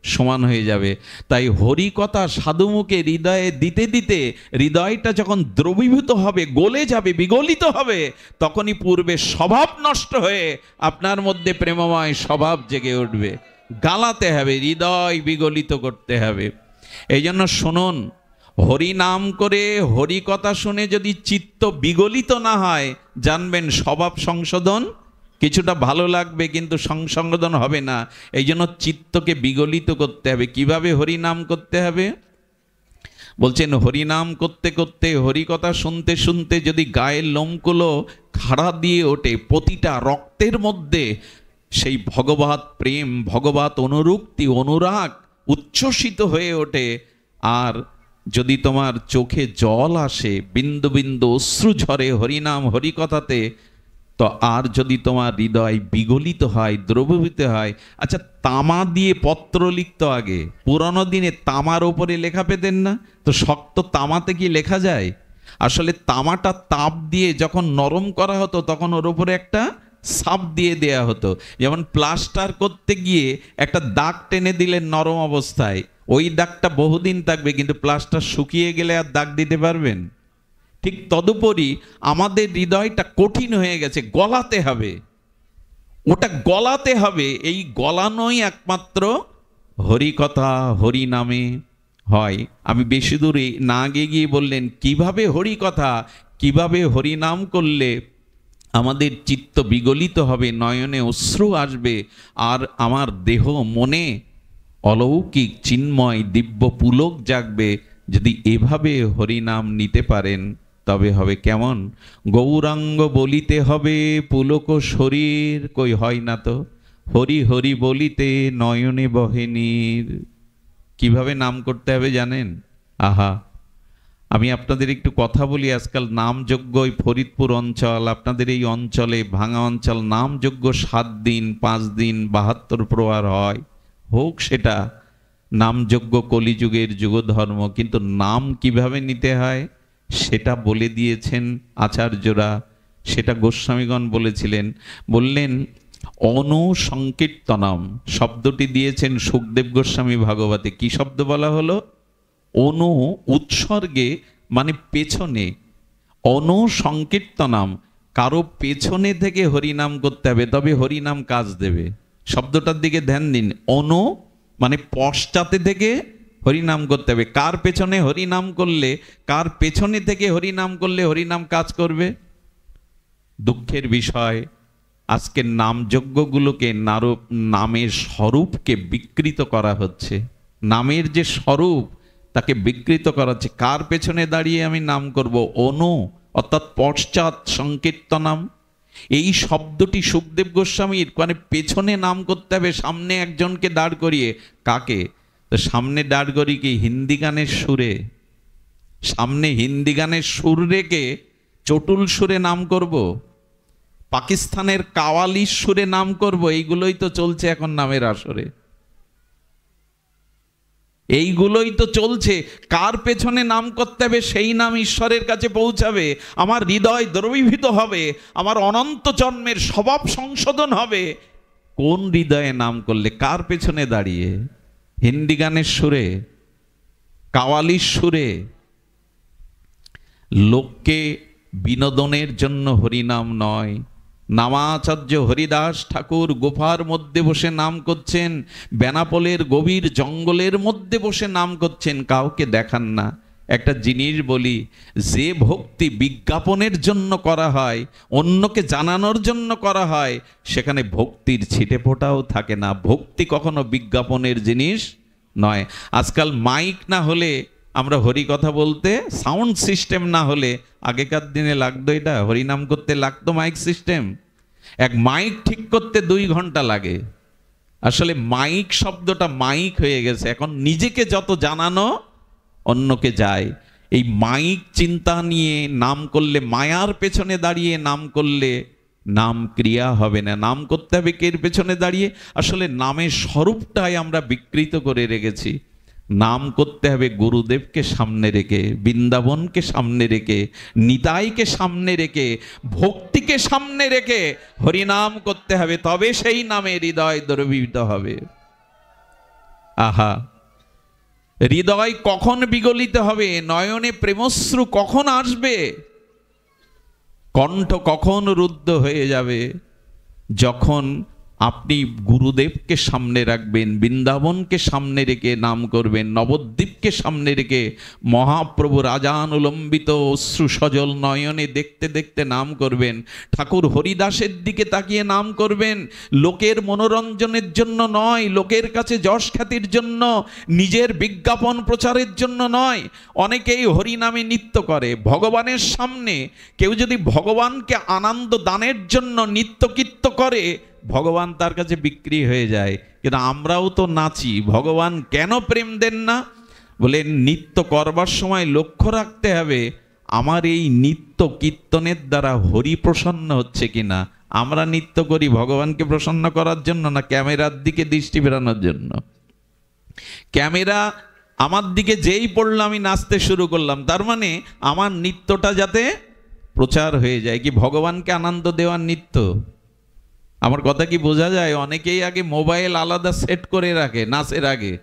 Speaker 1: সমান হয়ে যাবে। তাই হরিকথা সাধুমুখে হৃদয়ে দিতে দিতে হৃদয়টা যখন দ্রবীভূত হবে, গলে যাবে, বিগলিত হবে, তখনই পূর্বে স্বভাব নষ্ট হয়ে আপনার মধ্যে প্রেমময় স্বভাব জেগে উঠবে। গালাতে হবে, হৃদয় বিগলিত করতে হবে। এই জন্য শুনুন, হরি নাম করে হরিকথা শুনে যদি চিত্ত বিগলিত না হয়, জানবেন স্বভাব সংশোধন কিছুটা ভালো লাগবে, কিন্তু সংশোধন হবে না। এই জন্য চিত্তকে বিগলিত করতে হবে। কিভাবে হরি নাম করতে হবে? বলছেন হরিনাম করতে করতে, হরিকথা শুনতে শুনতে যদি গায়ের লোমগুলো খাড়া দিয়ে ওঠে, প্রতিটা রক্তের মধ্যে সেই ভগবত প্রেম, ভগবত অনুরক্তি, অনুরাগ উচ্ছ্বসিত হয়ে ওঠে, আর যদি তোমার চোখে জল আসে, বিন্দু বিন্দু অশ্রু ঝরে হরিনাম হরিকথাতে, তো আর যদি তোমার হৃদয় বিগলিত হয়, দ্রবীভূত হয়। আচ্ছা, তামা দিয়ে পত্র লিখত আগে, পুরানো দিনে তামার ওপরে লেখা পেতেন না? তো শক্ত তামাতে কি লেখা যায়? আসলে তামাটা তাপ দিয়ে যখন নরম করা হতো, তখন ওর উপরে একটা ছাপ দিয়ে দেয়া হতো। যেমন প্লাস্টার করতে গিয়ে একটা দাগ টেনে দিলেন নরম অবস্থায়, ওই দাগটা বহুদিন থাকবে, কিন্তু প্লাস্টার শুকিয়ে গেলে আর দাগ দিতে পারবেন? ঠিক তদুপরি আমাদের হৃদয়টা কঠিন হয়ে গেছে, গলাতে হবে, ওটা গলাতে হবে। এই গলানোই একমাত্র হরিকথা, হরি নামে হয়। আমি বেশি দূরে না গিয়ে বললেন কিভাবে হরিকথা, কিভাবে হরিনাম করলে আমাদের চিত্ত বিগলিত হবে, নয়নে অশ্রু আসবে, আর আমার দেহ মনে অলৌকিক চিন্ময় দিব্য পুলক জাগবে। যদি এভাবে হরিনাম নিতে পারেন তবে হবে কেমন? গৌরাঙ্গ বলিতে হবে পুলক শরীর, কই হয় না তো? হরি হরি বলিতে নয়নে বহে নীর। কিভাবে নাম করতে হবে জানেন? আহা, আমি আপনাদের একটু কথা বলি। আজকাল নামযজ্ঞ, ফরিদপুর অঞ্চল, আপনাদের এই অঞ্চলে ভাঙা অঞ্চল, নামযজ্ঞ 7 দিন 5 দিন 72 প্রহার হয়। হোক সেটা নামযজ্ঞ, কলিযুগের যুগধর্ম, কিন্তু নাম কিভাবে নিতে হয় সেটা বলে দিয়েছেন আচার্যরা, সেটা গোস্বামীগণ বলেছিলেন। বললেন অনুসংকীর্তনম শব্দটি দিয়েছেন সুখদেব গোস্বামী ভাগবতে। কি শব্দ বলা হলো? অনু উৎসর্গে, মানে পেছনে। অনুসংকীর্তনম, কারো পেছনে থেকে হরিনাম করতে হবে, তবে হরিনাম কাজ দেবে। শব্দটার দিকে ধ্যান দিন। অনু মানে পশ্চাতে থেকে হরিনাম করতে হবে। কার পেছনে হরিনাম করলে, কার পেছনে থেকে হরিনাম করলে হরিনাম কাজ করবে? দুঃখের বিষয়, আজকের নামযজ্ঞগুলোকে নামের স্বরূপকে বিকৃত করা হচ্ছে। নামের যে স্বরূপ তাকে বিকৃত করা হচ্ছে। কার পেছনে দাঁড়িয়ে আমি নাম করব? অনু অর্থাৎ পশ্চাৎ সংকীর্তনাম। এই শব্দটি সুখদেব গোস্বামীর, মানে পেছনে নাম করতে হবে, সামনে একজনকে দাঁড় করিয়ে। কাকে? তো সামনে দাঁড় করিয়ে কি হিন্দি গানের সুরে, সামনে হিন্দি গানের সুর রেখে চটুল সুরে নাম করব? পাকিস্তানের কাওয়ালি সুরে নাম করব? এইগুলোই তো চলছে এখন নামের আসরে, এইগুলোই তো চলছে। কার পেছনে নাম করতে হবে সেই নাম ঈশ্বরের কাছে পৌঁছাবে, আমার হৃদয় দ্রবীভূত হবে, আমার অনন্ত জন্মের স্বভাব সংশোধন হবে। কোন হৃদয়ে নাম করলে? কার পেছনে দাঁড়িয়ে? হিন্দি গানের সুরে, কাওয়ালির সুরে? লোককে বিনোদনের জন্য হরিনাম নয়। নামাচার্য হরিদাস ঠাকুর গুফার মধ্যে বসে নাম করছেন, বেনাপোলের গভীর জঙ্গলের মধ্যে বসে নাম করছেন, কাউকে দেখান না। একটা জিনিস বলি, যে ভক্তি বিজ্ঞাপনের জন্য করা হয়, অন্যকে জানানোর জন্য করা হয়, সেখানে ভক্তির ছিটেফোঁটাও থাকে না। ভক্তি কখনো বিজ্ঞাপনের জিনিস নয়। আজকাল মাইক না হলে, আমরা হরি কথা বলতে সাউন্ড সিস্টেম না হলে, আগেকার দিনে লাগতো, এটা হরিনাম করতে লাগতো মাইক সিস্টেম। এক মাইক ঠিক করতে 2 ঘন্টা লাগে। আসলে মাইক শব্দটা মাইক হয়ে গেছে, এখন নিজেকে যত জানানো অন্যকে যায়। এই মাইক চিন্তা নিয়ে নাম করলে, মায়ার পেছনে দাঁড়িয়ে নাম করলে নাম ক্রিয়া হবে না। নাম করতে হবে কের পেছনে দাঁড়িয়ে? আসলে নামের স্বরূপটাই আমরা বিকৃত করে রেখেছি। নাম করতে হবে গুরুদেবকে সামনে রেখে, বৃন্দাবনকে সামনে রেখে, নিতাইকে সামনে রেখে, ভক্তিকে সামনে রেখে হরিনাম করতে হবে, তবে সেই নামে হৃদয় দ্রবীভূত হবে। আহা, হৃদয় কখন বিগলিত হবে, নয়নে প্রেমশ্রু কখন আসবে, কণ্ঠ কখন রুদ্ধ হয়ে যাবে, যখন আপনি গুরুদেবকে সামনে রাখবেন, বৃন্দাবনকে সামনে রেখে নাম করবেন, নবদ্বীপকে সামনে রেখে মহাপ্রভু রাজানুলম্বিত অশ্রু সজল নয়নে দেখতে দেখতে নাম করবেন, ঠাকুর হরিদাসের দিকে তাকিয়ে নাম করবেন। লোকের মনোরঞ্জনের জন্য নয়, লোকের কাছে যশ খ্যাতির জন্য, নিজের বিজ্ঞাপন প্রচারের জন্য নয়। অনেকেই হরিনামে নৃত্য করে ভগবানের সামনে। কেউ যদি ভগবানকে আনন্দ দানের জন্য নিত্যকীর্ত করে, ভগবান তার কাছে বিক্রি হয়ে যায়। কিন্তু আমরাও তো নাচি, ভগবান কেন প্রেম দেন না? বলে নৃত্য করবার সময় লক্ষ্য রাখতে হবে আমার এই নিত্য কীর্তনের দ্বারা হরি প্রসন্ন হচ্ছে কিনা। আমরা নৃত্য করি ভগবানকে প্রসন্ন করার জন্য, না ক্যামেরার দিকে দৃষ্টি ফেরানোর জন্য? ক্যামেরা আমার দিকে যেই পড়লো আমি নাচতে শুরু করলাম, তার মানে আমার নৃত্যটা যাতে প্রচার হয়ে যায়। কি ভগবানকে আনন্দ দেওয়ার নৃত্য? আমার কথা কি বোঝা যায়? অনেকেই আগে মোবাইল আলাদা সেট করে রাখে নাচের আগে,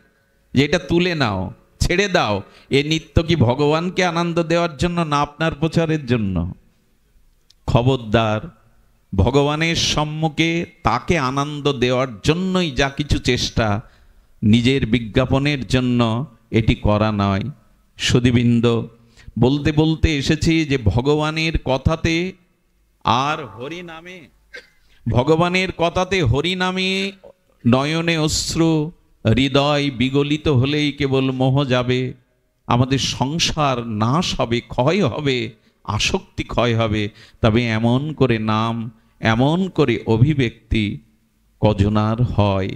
Speaker 1: যে এটা তুলে নাও, ছেড়ে দাও। এ নৃত্য কি ভগবানকে আনন্দ দেওয়ার জন্য, না আপনার প্রচারের জন্য? খবরদার, ভগবানের সম্মুখে তাকে আনন্দ দেওয়ার জন্যই যা কিছু চেষ্টা, নিজের বিজ্ঞাপনের জন্য এটি করা নয়। সুধীবৃন্দ, বলতে বলতে এসেছি যে ভগবানের কথাতে আর হরি নামে, ভগবানের কথাতে হরি নামে নয়নে অশ্রু, হৃদয় বিগলিত হলেই কেবল মোহ যাবে, আমাদের সংসার নাশ হবে, ক্ষয় হবে, আসক্তি ক্ষয় হবে। তবে এমন করে নাম, এমন করে অভিব্যক্তি কজনার হয়?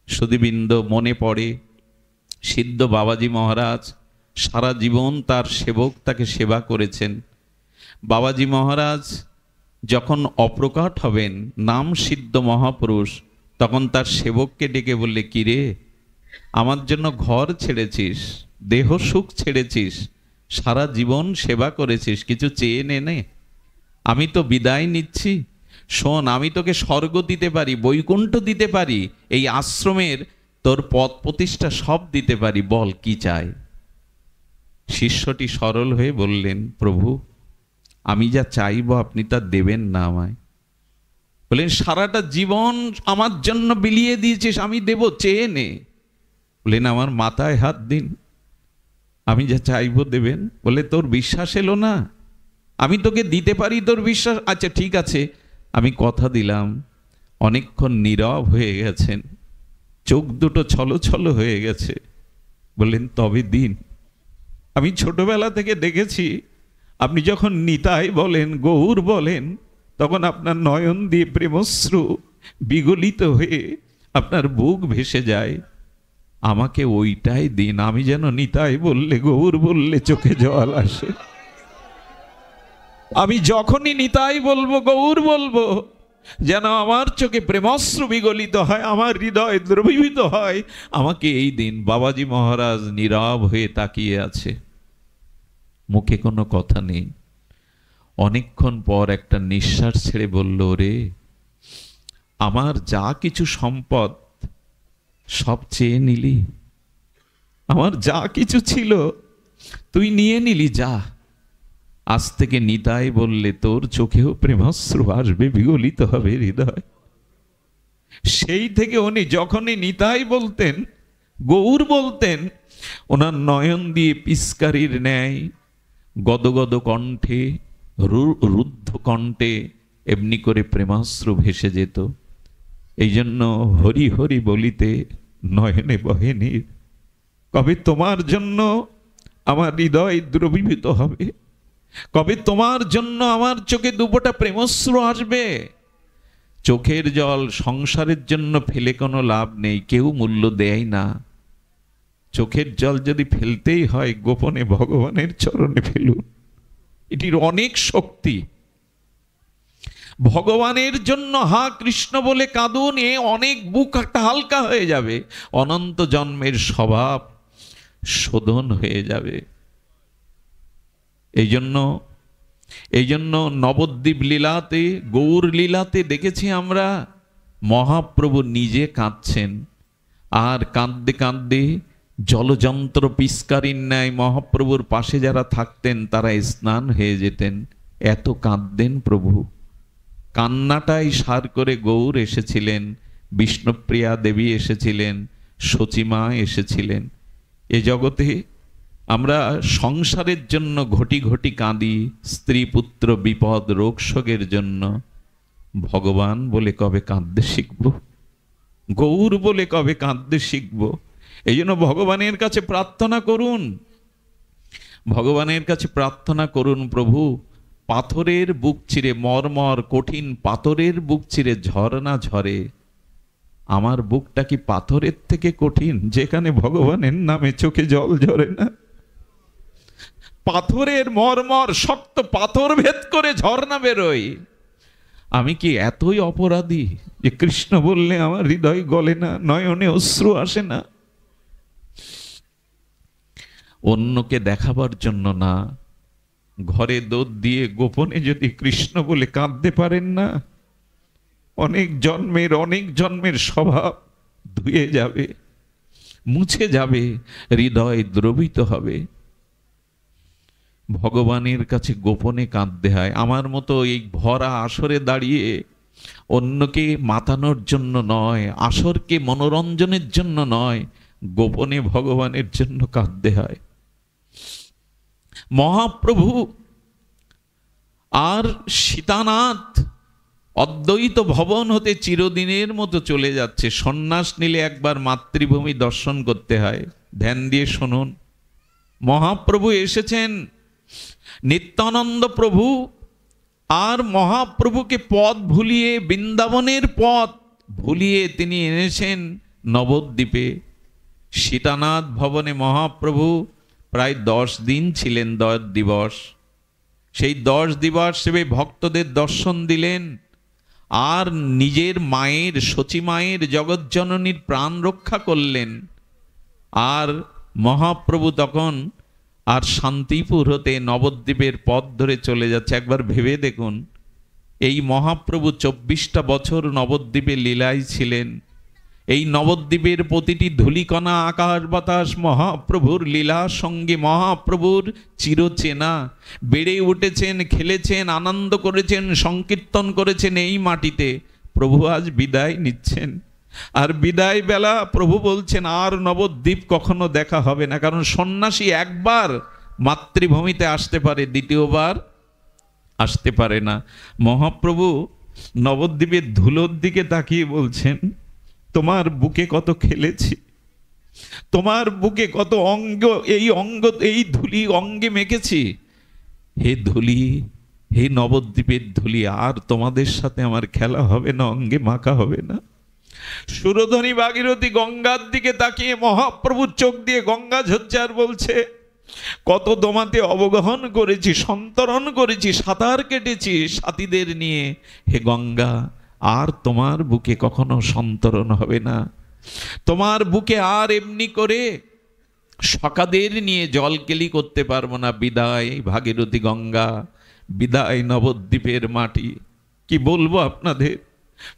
Speaker 1: সুধীবৃন্দ, মনে পড়ে সিদ্ধ বাবাজি মহারাজ সারা জীবন তার সেবক তাকে সেবা করেছেন। বাবাজি মহারাজ যখন অপ্রকট হবেন, নাম সিদ্ধ মহাপুরুষ, তখন তার সেবককে ডেকে বললে, কিরে, আমার জন্য ঘর ছেড়েছিস, দেহ সুখ ছেড়েছিস, সারা জীবন সেবা করেছিস, কিছু চেয়ে নে, আমি তো বিদায় নিচ্ছি। শোন, আমি তোকে স্বর্গ দিতে পারি, বৈকুণ্ঠ দিতে পারি, এই আশ্রমের তোর পদ প্রতিষ্ঠা সব দিতে পারি, বল কি চাই? শিষ্যটি সরল হয়ে বললেন, প্রভু, আমি যা চাইব আপনি তা দেবেন না আমায়। বললেন, সারাটা জীবন আমার জন্য বিলিয়ে দিয়েছিস, আমি দেব, চেয়ে নে। বললেন, আমার মাথায় হাত দিন, আমি যা চাইব দেবেন। বলে, তোর বিশ্বাস এলো না? আমি তোকে দিতে পারি, তোর বিশ্বাস? আচ্ছা ঠিক আছে, আমি কথা দিলাম। অনেকক্ষণ নীরব হয়ে গেছেন, চোখ দুটো ছলছল হয়ে গেছে। বললেন, তবে দিন। আমি ছোটবেলা থেকে দেখেছি, আপনি যখন নিতাই বলেন, গৌর বলেন, তখন আপনার নয়ন দিয়ে প্রেমশ্রু বিগলিত হয়ে আপনার বুক ভেসে যায়। আমাকে ওইটাই দিন, আমি যেন নিতাই বললে, গৌর বললে চোখে জল আসে। আমি যখনই নিতাই বলবো, গৌর বলবো, যেন আমার চোখে প্রেমশ্রু বিগলিত হয়, আমার হৃদয় দ্রবীভূত হয়। আমাকে এই দিন। বাবাজি মহারাজ নীরব হয়ে তাকিয়ে আছে, মুখে কোনো কথা নেই। অনেকক্ষণ পর একটা নিঃশ্বাস ছেড়ে বলল, রে, আমার যা কিছু সম্পদ সব চেয়ে নিলি, আমার যা কিছু ছিল তুই নিয়ে নিলি, যা। আজ থেকে নিতাই বললে তোর চোখেও প্রেমাশ্রু আসবে, বিগলিত হবে হৃদয়। সেই থেকে উনি যখনই নিতাই বলতেন, গৌর বলতেন, ওনার নয়ন দিয়ে পিস্কারির ন্যায় গদগদ কণ্ঠে, রুদ্ধ কণ্ঠে এমনি করে প্রেমাশ্রু ভেসে যেত। এই জন্য হরি হরি বলিতে নয়নে বহে নীর। কবে তোমার জন্য আমার হৃদয় দ্রবীভূত হবে, কবে তোমার জন্য আমার চোখে দুপোটা প্রেমশ্রু আসবে। চোখের জল সংসারের জন্য ফেলে কোনো লাভ নেই, কেউ মূল্য দেয় না। চোখের জল যদি ফেলতেই হয়, গোপনে ভগবানের চরণে ফেলুন, এটির অনেক শক্তি। ভগবানের জন্য হা কৃষ্ণ বলে কাঁদুন, এ অনেক বুক একটা হালকা হয়ে যাবে, অনন্ত জন্মের স্বভাব শোধন হয়ে যাবে। এই জন্য নবদ্বীপ লীলাতে, গৌর লীলাতে দেখেছি আমরা, মহাপ্রভু নিজে কাঁদছেন, আর কাঁদতে কাঁদতে জলযন্ত্র পিস্কারির ন্যায় মহাপ্রভুর পাশে যারা থাকতেন তারা স্নান হয়ে যেতেন, এত কাঁদতেন প্রভু। কান্নাটাই সার করে গৌর এসেছিলেন, বিষ্ণুপ্রিয়া দেবী এসেছিলেন, সচিমা এসেছিলেন। এ জগতে আমরা সংসারের জন্য ঘটি ঘটি কাঁদি, স্ত্রী পুত্র বিপদ রোগ শোকের জন্য। ভগবান বলে কবে কাঁদতে শিখব? গৌর বলে কবে কাঁদতে শিখব? এই জন্য ভগবানের কাছে প্রার্থনা করুন, ভগবানের কাছে প্রার্থনা করুন, প্রভু পাথরের বুক চিরে, মর্মর কঠিন পাথরের বুক চিরে ঝর্ণা ঝরে, আমার বুকটা কি পাথরের থেকে কঠিন যেখানে ভগবানের নামে চোখে জল ঝরে না? পাথরের মর্মর শক্ত পাথর ভেদ করে ঝর্ণা বেরোয়। আমি কি এতই অপরাধী যে কৃষ্ণ বললে আমার হৃদয় গলে না, নয়নে অশ্রু আসে না? অন্যকে দেখাবার জন্য না, ঘরে দোদ দিয়ে গোপনে যদি কৃষ্ণ বলে কাঁদতে পারেন না, অনেক জন্মের স্বভাব ধুয়ে যাবে, মুছে যাবে, হৃদয় দ্রবিত হবে। ভগবানের কাছে গোপনে কাঁদতে হয়। আমার মতো এই ভরা আসরে দাঁড়িয়ে অন্যকে মাতানোর জন্য নয়, আসরকে মনোরঞ্জনের জন্য নয়, গোপনে ভগবানের জন্য কাঁদতে হয়। মহাপ্রভু আর সীতানাথ অদ্বৈত ভবন হতে চিরদিনের মতো চলে যাচ্ছে। সন্ন্যাস নিলে একবার মাতৃভূমি দর্শন করতে হয়। ধ্যান দিয়ে শুনুন, মহাপ্রভু এসেছেন, নিত্যানন্দ প্রভু আর মহাপ্রভুকে পথ ভুলিয়ে, বৃন্দাবনের পথ ভুলিয়ে তিনি এনেছেন নবদ্বীপে। সীতানাথ ভবনে মহাপ্রভু প্রায় 10 দিন ছিলেন, 10 দিবস। সেই 10 দিবস সেবে ভক্তদের দর্শন দিলেন, আর নিজের মায়ের, সচী মায়ের, জগজ্জননীর প্রাণ রক্ষা করলেন। আর মহাপ্রভু তখন আর শান্তিপুর হতে নবদ্বীপের পথ ধরে চলে যাচ্ছে। একবার ভেবে দেখুন, এই মহাপ্রভু 24টা বছর নবদ্বীপে লীলায় ছিলেন। এই নবদ্বীপের প্রতিটি ধূলিকণা, আকাশ বাতাস মহাপ্রভুর লীলা সঙ্গে মহাপ্রভুর চিরচেনা। বেড়ে উঠেছেন, খেলেছেন, আনন্দ করেছেন, সংকীর্তন করেছেন এই মাটিতে। প্রভু আজ বিদায় নিচ্ছেন, আর বিদায় বেলা প্রভু বলছেন আর নবদ্বীপ কখনো দেখা হবে না। কারণ সন্ন্যাসী একবার মাতৃভূমিতে আসতে পারে, দ্বিতীয়বার আসতে পারে না। মহাপ্রভু নবদ্বীপের ধুলোর দিকে তাকিয়ে বলছেন, তোমার বুকে কত খেলেছি, তোমার বুকে কত অঙ্গ, এই ধুলি অঙ্গে মেখেছি। হে ধুলি, হে নবদ্বীপের ধুলি, আর তোমাদের সাথে আমার খেলা হবে না, অঙ্গে মাখা হবে না। সুরধনী ভাগীরথী গঙ্গার দিকে তাকিয়ে মহাপ্রভুর চোখ দিয়ে গঙ্গা ঝরছে আর বলছে, কত তোমাতে অবগাহন করেছি, সন্তরণ করেছি, সাঁতার কেটেছি সাথীদের নিয়ে। হে গঙ্গা, আর তোমার বুকে কখনো সন্তরণ হবে না। তোমার বুকে আর এমনি করে সখাদের নিয়ে জলকেলি করতে পারবো না। বিদায় ভাগীরথী গঙ্গা, বিদায় নবদ্বীপের মাটি। কি বলবো আপনাদের,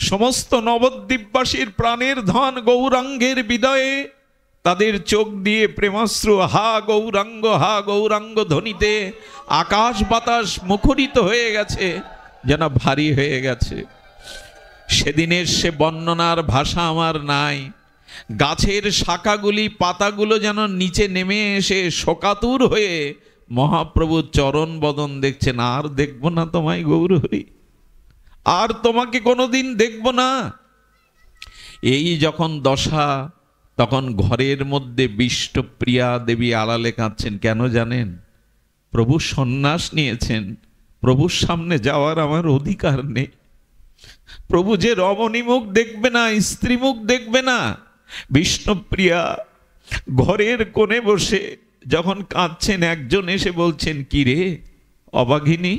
Speaker 1: সমস্ত নবদ্বীপবাসীর প্রাণের ধন গৌরাঙ্গের বিদায়ে তাদের চোখ দিয়ে প্রেমাশ্রু হা গৌরাঙ্গ, হা গৌরাঙ্গ ধ্বনিতে আকাশ বাতাস মুখরিত হয়ে গেছে, যেন ভারী হয়ে গেছে। সেদিনের সে বর্ণনার ভাষা আমার নাই। গাছের শাখাগুলি, পাতাগুলো যেন নিচে নেমে এসে শোকাতুর হয়ে মহাপ্রভুর চরণ বদন দেখছেন। আর দেখব না তোমায় গৌরহরি, আর তোমাকে কোনোদিন দেখব না। এই যখন দশা, তখন ঘরের মধ্যে বিষ্ণুপ্রিয়া দেবী আড়ালে কাঁদছেন। কেন জানেন? প্রভু সন্ন্যাস নিয়েছেন, প্রভুর সামনে যাওয়ার আমার অধিকার নেই। প্রভু যে রমণী মুখ দেখবে না, স্ত্রী মুখ দেখবে না। বিষ্ণুপ্রিয়া ঘরের কোণে বসে যখন কাঁদছেন, একজন এসে বলছেন, কি রে অবাগিনী,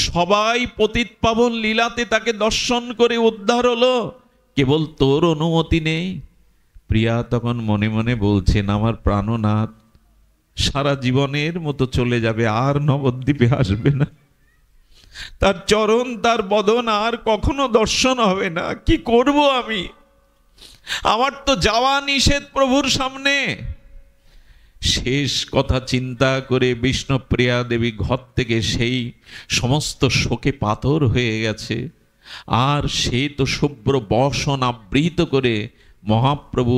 Speaker 1: সবাই পতিত পাবন লীলাতে তাকে দর্শন করে উদ্ধার হলো, কেবল তোর অনুমতি নেই। প্রিয়া তখন মনে মনে বলছেন, আমার প্রাণনাথ সারা জীবনের মতো চলে যাবে, আর নবদ্বীপে আসবে না। তার চরণ, তার বদন আর কখনো দর্শন হবে না। কি করব আমি? আমার তো যাওয়া নিষেধ প্রভুর সামনে। শেষ কথা চিন্তা করে বিষ্ণুপ্রিয়া দেবী ঘর থেকে সেই সমস্ত শোকে পাথর হয়ে গেছে আর সে তো শুভ্র বসন আবৃত করে মহাপ্রভু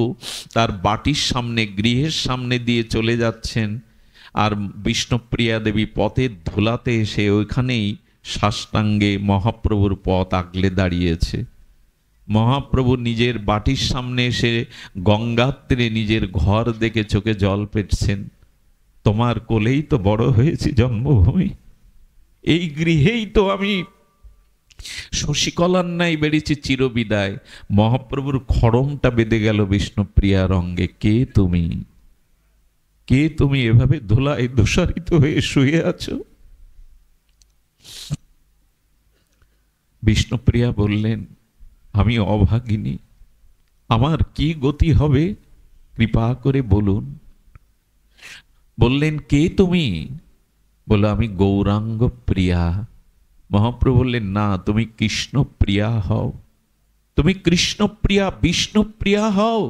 Speaker 1: তার বাটির সামনে, গৃহের সামনে দিয়ে চলে যাচ্ছেন, আর বিষ্ণুপ্রিয়া দেবী পথের ধুলাতে এসে ওইখানেই সাষ্টাঙ্গে মহাপ্রভুর পথ আগলে দাঁড়িয়েছে। মহাপ্রভু নিজের বাটির সামনে এসে গঙ্গাত্রে নিজের ঘর দেখে চোখে জল পেটছেন। তোমার কোলেই তো বড় হয়েছে জন্মভূমি, এই গৃহেই তো আমি শশীকলার ন্যায় বেড়েছি চিরবিদায়। মহাপ্রভুর খড়মটা বেঁধে গেল বিষ্ণুপ্রিয়ার অঙ্গে। কে তুমি? কে তুমি এভাবে ধুলায় দূষারিত হয়ে শুয়ে আছো? বিষ্ণুপ্রিয়া বললেন, আমি অভাগিনী, আমার কি গতি হবে কৃপা করে বলুন। বললেন, কে তুমি? বলল, আমি গৌরাঙ্গ প্রিয়া। মহাপ্রভু বললেন, না, তুমি কৃষ্ণপ্রিয়া হও, তুমি কৃষ্ণপ্রিয়া বিষ্ণুপ্রিয়া হও।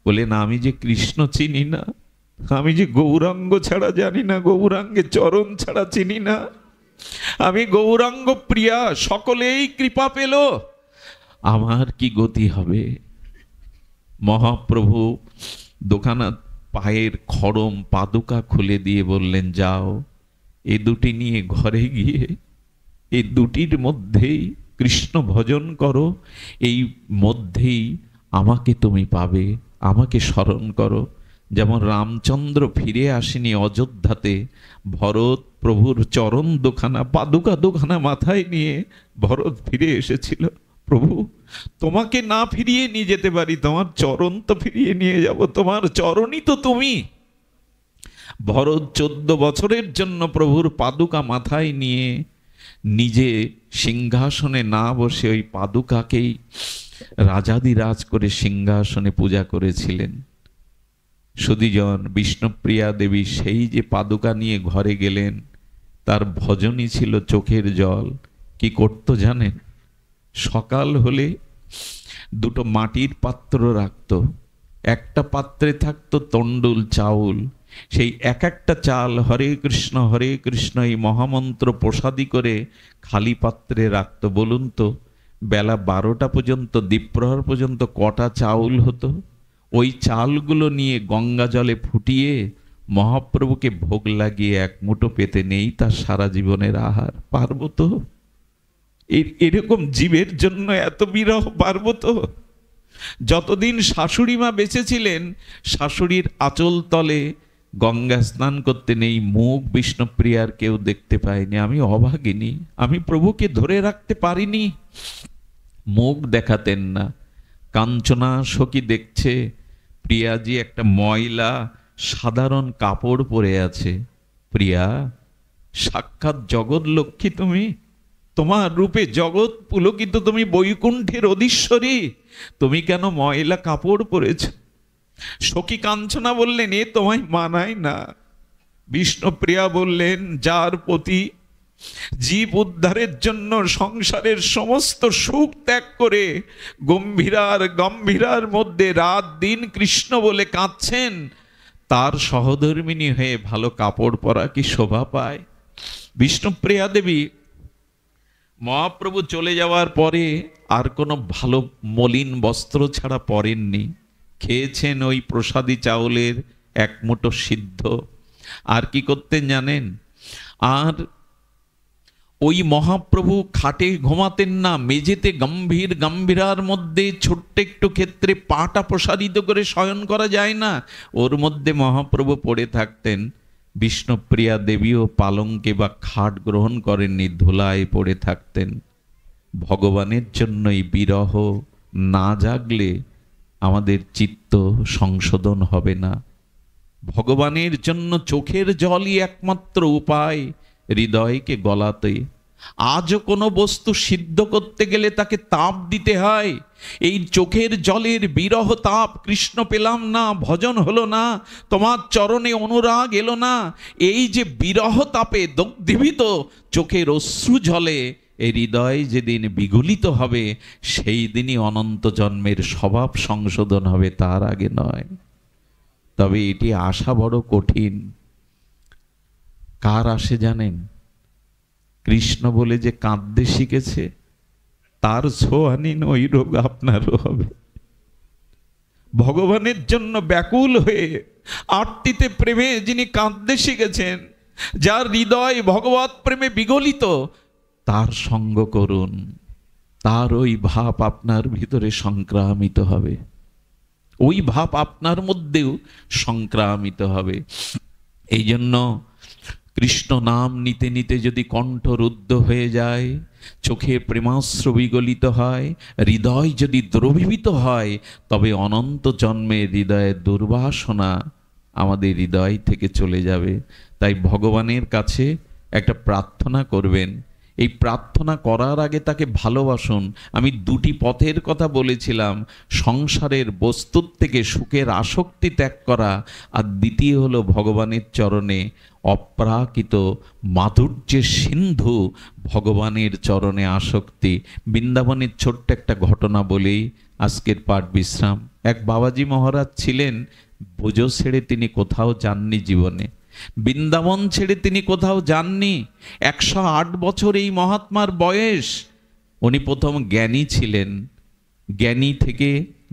Speaker 1: বলে, না, আমি যে কৃষ্ণ চিনি না, আমি যে গৌরাঙ্গ ছাড়া জানি না, গৌরাঙ্গের চরণ ছাড়া চিনি না, আমি গৌরাঙ্গ প্রিয়া, সকলেই কৃপা পেল, আমার কি গতি হবে? মহাপ্রভু দোকানা পায়ের খড়ম পাদুকা খুলে দিয়ে বললেন, যাও, এ দুটি নিয়ে ঘরে গিয়ে এই দুটির মধ্যেই কৃষ্ণ ভজন করো, এই মধ্যেই আমাকে তুমি পাবে, আমাকে স্মরণ করো। যেমন রামচন্দ্র ফিরে আসেনি অযোধ্যাতে, ভরত প্রভুর চরণ দুখানা পাদুকা দুখানা মাথায় নিয়ে ভরত ফিরে এসেছিল। প্রভু, তোমাকে না ফিরিয়ে নিয়ে যেতে পারি, তোমার চরণ তো ফিরিয়ে নিয়ে যাব, তোমার চরণই তো তুমি। ভরত 14 বছরের জন্য প্রভুর পাদুকা মাথায় নিয়ে নিজে সিংহাসনে না বসে ওই পাদুকাকেই রাজাদিরাজ করে সিংহাসনে পূজা করেছিলেন। সুধীজন, বিষ্ণুপ্রিয়া দেবী সেই যে পাদুকা নিয়ে ঘরে গেলেন, তার ভজনই ছিল চোখের জল। কি করতো জানেন? সকাল হলে দুটো মাটির পাত্র রাখত, একটা পাত্রে থাকতো তন্ডুল চাউল, সেই এক একটা চাল হরে কৃষ্ণ এই মহামন্ত্র প্রসাদী করে খালি পাত্রে রাখত। বলুন তো, বেলা 12টা পর্যন্ত, দ্বীপ্রহর পর্যন্ত কটা চাউল হতো? ওই চালগুলো নিয়ে গঙ্গা জলে ফুটিয়ে মহাপ্রভুকে ভোগ লাগিয়ে এক মুঠো পেতে নেই তার সারা জীবনের আহার। পারবো তো? এরকম জীবের জন্য এত বিরহ পারবো তো? যতদিন শাশুড়ি মা বেঁচে ছিলেন, শাশুড়ির আঁচল তলে গঙ্গা স্নান করতে নেই মুখ বিষ্ণুপ্রিয়ার কেউ দেখতে পায়নি। আমি অভাগিনী, আমি প্রভুকে ধরে রাখতে পারিনি, মুখ দেখাতেন না। কাঞ্চনা সখী দেখছে প্রিয়াজি একটা ময়লা সাধারণ কাপড় পরে আছে। প্রিয়া, সাক্ষাৎ জগৎ লক্ষ্মী তুমি, তোমার রূপে জগৎ পুলকিত, তুমি বৈকুণ্ঠের অধীশ্বরী, তুমি কেন ময়লা কাপড় পরেছ? সখী কাঞ্চনা বললেন, এ তোমায় মানায় না। বিষ্ণুপ্রিয়া বললেন, যার প্রতি জীব উদ্ধারের জন্য সংসারের সমস্ত সুখ ত্যাগ করে গম্ভীরার মধ্যে রাত দিন কৃষ্ণ বলে কাঁদছেন, তার সহধর্মিনী হয়ে ভালো কাপড় পরা কি শোভা পায়? বিষ্ণুপ্রিয়া দেবী মহাপ্রভু চলে যাওয়ার পরে আর কোনো ভালো মলিন বস্ত্র ছাড়া পরেননি। খেয়েছেন ওই প্রসাদী চাউলের এক মুঠো সিদ্ধ। আর কি করতেন জানেন? আর ওই মহাপ্রভু খাটে ঘুমাতেন না, মেঝেতে গম্ভীরার মধ্যে ছোট্ট একটু ক্ষেত্রে পাটা প্রসারিত করে শয়ন করা যায় না, ওর মধ্যে মহাপ্রভু পড়ে থাকতেন। বিষ্ণুপ্রিয়া দেবীও পালঙ্কে বা খাট গ্রহণ করেননি, ধুলায় পড়ে থাকতেন। ভগবানের জন্যই বিরহ না জাগলে আমাদের চিত্ত সংশোধন হবে না। ভগবানের জন্য চোখের জলই একমাত্র উপায় হৃদয়কে গলাতে। আজও কোনো বস্তু সিদ্ধ করতে গেলে তাকে তাপ দিতে হয়। এই চোখের জলের বিরহ তাপ, কৃষ্ণ পেলাম না, ভজন হলো না, তোমার চরণে অনুরাগ এলো না, এই যে বিরহ তাপে দগ্ধীভূত চোখের অশ্রু জলে এই হৃদয় যেদিন বিগলিত হবে, সেই দিনই অনন্ত জন্মের স্বভাব সংশোধন হবে, তার আগে নয়। তবে এটি আশা বড় কঠিন। কার আসে জানেন? কৃষ্ণ বলে যে কাঁদতে শিখেছে, তার ছোঁয়া নিন, ওই রোগ আপনারও হবে। ভগবানের জন্য ব্যাকুল হয়ে আরতিতে প্রেমে যিনি কাঁদতে শিখেছেন, যার হৃদয় ভগবত প্রেমে বিগলিত, তার সঙ্গ করুন। তার ওই ভাব আপনার ভিতরে সংক্রামিত হবে, ওই ভাব আপনার মধ্যেও সংক্রামিত হবে। এই জন্য কৃষ্ণ নাম নিতে নিতে যদি কণ্ঠ রুদ্ধ হয়ে যায়, চোখে প্রেমাশ্রু বিগলিত হয়, হৃদয় যদি দ্রবীভূত হয়, তবে অনন্ত জন্মের হৃদয়ের দুর্বাসনা আমাদের হৃদয় থেকে চলে যাবে। তাই ভগবানের কাছে একটা প্রার্থনা করবেন। এই প্রার্থনা করার আগে তাকে ভালোবাসুন। আমি দুটি পথের কথা বলেছিলাম, সংসারের বস্তুর থেকে সুখের আসক্তি ত্যাগ করা, আর দ্বিতীয় হলো ভগবানের চরণে অপ্রাকৃত মাধুর্যের সিন্ধু ভগবানের চরণে আসক্তি। বৃন্দাবনের ছোট্ট একটা ঘটনা বলেই আজকের পাঠ বিশ্রাম। এক বাবাজি মহারাজ ছিলেন, ব্রজ ছেড়ে তিনি কোথাও যাননি জীবনে, বৃন্দাবন ছেড়ে তিনি কোথাও যাননি। 108 বছর এই মহাত্মার বয়স। উনি প্রথম জ্ঞানী ছিলেন, জ্ঞানী থেকে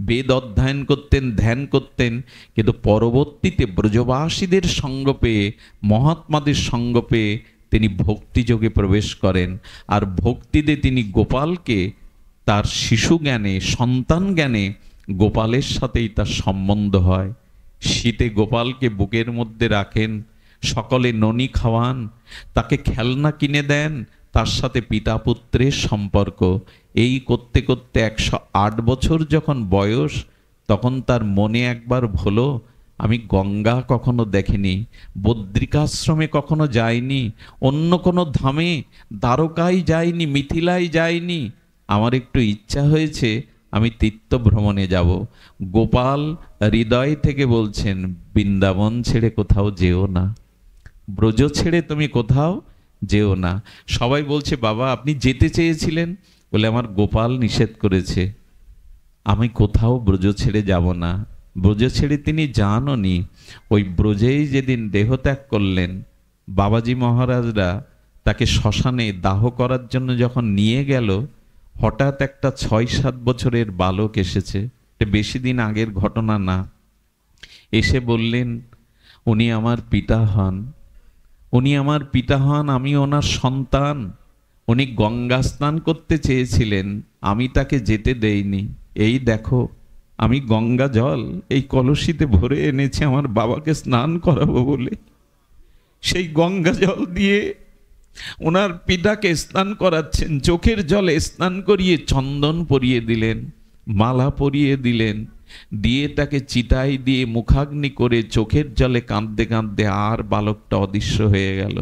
Speaker 1: বেদ অধ্যয়ন করতেন, ধ্যান করতেন, কিন্তু পরবর্তীতে ব্রজবাসীদের সঙ্গ পেয়ে, মহাত্মাদের সঙ্গ পেয়ে তিনি ভক্তিযোগে প্রবেশ করেন। আর ভক্তিতে তিনি গোপালকে তার শিশু জ্ঞানে, সন্তান জ্ঞানে গোপালের সাথেই তার সম্বন্ধ হয়। শীতে গোপালকে বুকের মধ্যে রাখেন, সকলে ননি খাওয়ান, তাকে খেলনা কিনে দেন, তার সাথে পিতা পুত্রের সম্পর্ক। এই করতে করতে 108 বছর যখন বয়স, তখন তার মনে একবার হলো, আমি গঙ্গা কখনো দেখিনি, বদ্রিকাশ্রমে কখনো যাইনি, অন্য কোনো ধামে, দ্বারকায় যাইনি, মিথিলায় যাইনি, আমার একটু ইচ্ছা হয়েছে আমি তীর্থ ভ্রমণে যাব। গোপাল হৃদয় থেকে বলছেন, বৃন্দাবন ছেড়ে কোথাও যেও না, ব্রজ ছেড়ে তুমি কোথাও যেও না। সবাই বলছে, বাবা আপনি যেতে চেয়েছিলেন, বলে আমার গোপাল নিষেধ করেছে, আমি কোথাও ব্রজ ছেড়ে যাব না। ব্রজ ছেড়ে তিনি যাননি। ওই ব্রজেই যেদিন দেহত্যাগ করলেন, বাবাজি মহারাজরা তাকে শ্মশানে দাহ করার জন্য যখন নিয়ে গেল, হঠাৎ একটা 6-7 বছরের বালক এসেছে, এটা বেশি দিন আগের ঘটনা না। এসে বললেন, উনি আমার পিতা হন, উনি আমার পিতা হন, আমি ওনার সন্তান। উনি গঙ্গা স্নান করতে চেয়েছিলেন, আমি তাকে যেতে দেইনি। এই দেখো, আমি গঙ্গা জল এই কলসিতে ভরে এনেছি আমার বাবাকে স্নান করাবো বলে। সেই গঙ্গা জল দিয়ে ওনার পিতাকে স্নান করাচ্ছেন, চোখের জলে স্নান করিয়ে চন্দন পরিয়ে দিলেন, মালা পরিয়ে দিলেন, দিয়ে তাকে চিতায় দিয়ে মুখাগ্নি করে চোখের জলে কাঁদতে কাঁদতে আর বালকটা অদৃশ্য হয়ে গেল।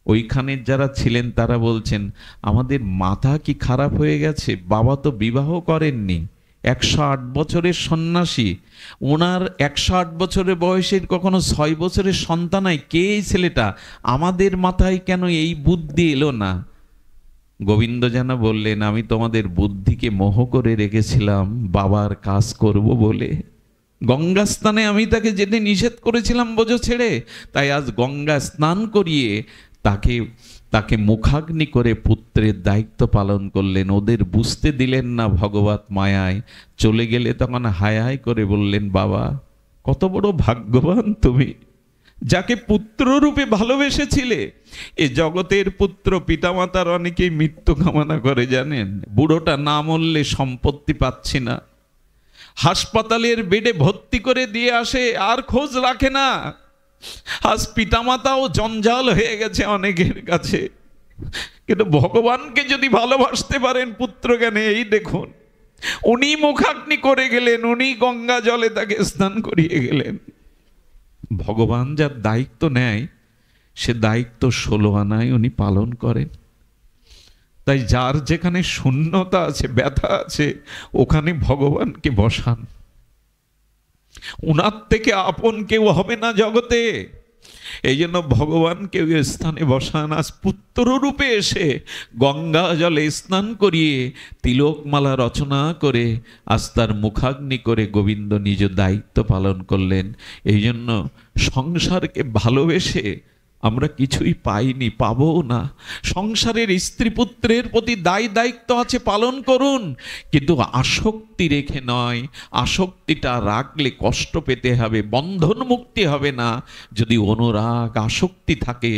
Speaker 1: ওইখানের যারা ছিলেন তারা বলছেন, আমাদের মাথা কি খারাপ হয়ে গেছে, বাবা তো বিবাহ করেননি, 108 বছরের সন্ন্যাসী, ওনার 108 বছরের বয়সের কখনো 6 বছরের সন্তান নাই, কে এই ছেলেটা, আমাদের মাথায় কেন এই বুদ্ধি এলো না? গোবিন্দ যেন বললেন, আমি তোমাদের বুদ্ধিকে মোহ করে রেখেছিলাম বাবার কাজ করব বলে। গঙ্গা স্নানে আমি তাকে যেতে নিষেধ করেছিলাম ব্রজ ছেড়ে, তাই আজ গঙ্গা স্নান করিয়ে তাকে মুখাগ্নি করে পুত্রের দায়িত্ব পালন করলেন। ওদের বুঝতে দিলেন না ভগবত মায়ায়। চলে গেলে তখন হায় হায় করে বললেন, বাবা কত বড় ভাগ্যবান তুমি, যাকে পুত্ররূপে ভালোবেসেছিলে। এ জগতের পুত্র পিতামাতার অনেকেই মৃত্যু কামনা করে জানেন, বুড়োটা না মরলে সম্পত্তি পাচ্ছি না, হাসপাতালের বেডে ভর্তি করে দিয়ে আসে, আর খোঁজ রাখে না। আজ পিতামাতাও জঞ্জাল হয়ে গেছে অনেকের কাছে। কিন্তু ভগবানকে যদি ভালোবাসতে পারেন পুত্র জ্ঞানে, এই দেখুন উনি মুখাগ্নি করে গেলেন, উনি গঙ্গা জলে তাকে স্নান করিয়ে গেলেন। ভগবান যার দায়িত্ব নেয়, সে দায়িত্ব 16 আনায় উনি পালন করেন। তাই যার যেখানে শূন্যতা আছে, ব্যথা আছে, ওখানে ভগবানকে বসান। উনার থেকে আপন কেউ হবে না জগতে। এই জন্য ভগবানকে ওই স্থানে বসান। আজ পুত্র রূপে এসে গঙ্গা জলে স্নান করিয়ে তিলকমালা রচনা করে আজ তার মুখাগ্নি করে গোবিন্দ নিজ দায়িত্ব পালন করলেন। এই জন্য সংসারকে ভালোবেসে আমরা কিছুই পাইনি, পাবও না। সংসারের স্ত্রী পুত্রের প্রতি দায়িত্ব আছে, পালন করুন, কিন্তু আসক্তি রেখে নয়। আসক্তিটা রাখলে কষ্ট পেতে হবে, বন্ধন মুক্তি হবে না। যদি অনুরাগ আসক্তি থাকে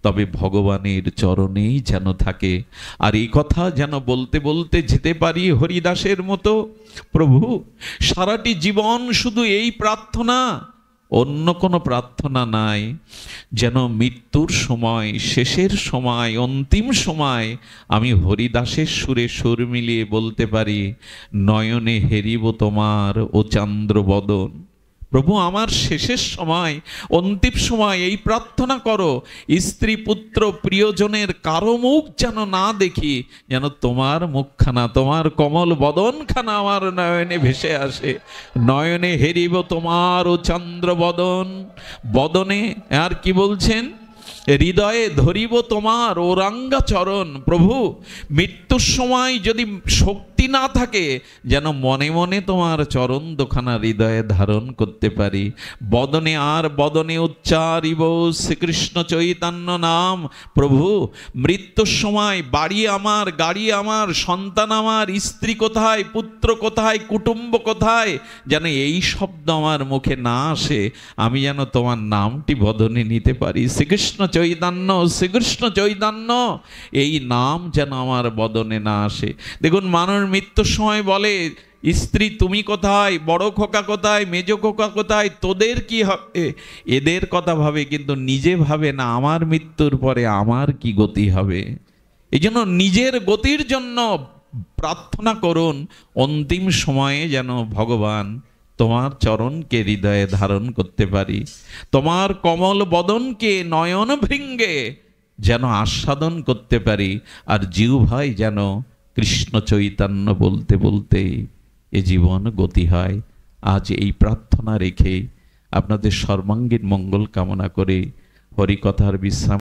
Speaker 1: তবে ভগবানের চরণেই যেন থাকে। আর এই কথা যেন বলতে বলতে যেতে পারি হরিদাসের মতো, প্রভু সারাটি জীবন শুধু এই প্রার্থনা, অন্য কোনো প্রার্থনা নাই, যেন মৃত্যুর সময়, শেষের সময়, অন্তিম সময় আমি হরিদাসের সুরে সুর মিলিয়ে বলতে পারি, নয়নে হেরিব তোমার ও চন্দ্রবদন। প্রভু আমার শেষের সময়, অন্তিম সময় এই প্রার্থনা করো, স্ত্রী পুত্র প্রিয়জনের কারো মুখ যেন না দেখি, যেন তোমার মুখখানা, তোমার কমল বদনখানা আমার নয়নে ভেসে আসে। নয়নে হেরিব তোমার ও চন্দ্রবদন, বদনে আর কি বলছেন, হৃদয়ে ধরিব তোমার ওরাঙ্গা চরণ। প্রভু মৃত্যুর সময় যদি শক্তি না থাকে, যেন মনে মনে তোমার চরণ দুখানা হৃদয়ে ধারণ করতে পারি। বদনে আর বদনে উচ্চারিব শ্রীকৃষ্ণ চৈতন্য নাম। প্রভু মৃত্যুর সময় বাড়ি আমার, গাড়ি আমার, সন্তান আমার, স্ত্রী কোথায়, পুত্র কোথায়, কুটুম্ব কোথায়, যেন এই শব্দ আমার মুখে না আসে, আমি যেন তোমার নামটি বদনে নিতে পারি। শ্রীকৃষ্ণ চৈতন্য, শ্রীকৃষ্ণ চৈতন্য, এই নাম যেন আমার বদনে না আসে। দেখুন মানুষ মৃত্যুর সময় বলে, স্ত্রী তুমি কোথায়, বড় খোকা কোথায়, মেজ খোকা কোথায়, তোদের কি হবে, এদের কথা ভাবে, কিন্তু নিজে ভাবে না আমার মৃত্যুর পরে আমার কি গতি হবে। এই জন্য নিজের গতির জন্য প্রার্থনা করুন, অন্তিম সময়ে যেন ভগবান তোমার চরণকে হৃদয়ে ধারণ করতে পারি, তোমার কমল বদনকে নয়ন ভৃঙ্গে যেন আস্বাদন করতে পারি, আর জিহ্বায় যেন কৃষ্ণ চৈতন্য বলতে বলতে এ জীবন গতি হয়। আজ এই প্রার্থনা রেখে আপনাদের সর্বাঙ্গীন মঙ্গল কামনা করে হরিকথার বিশ্রাম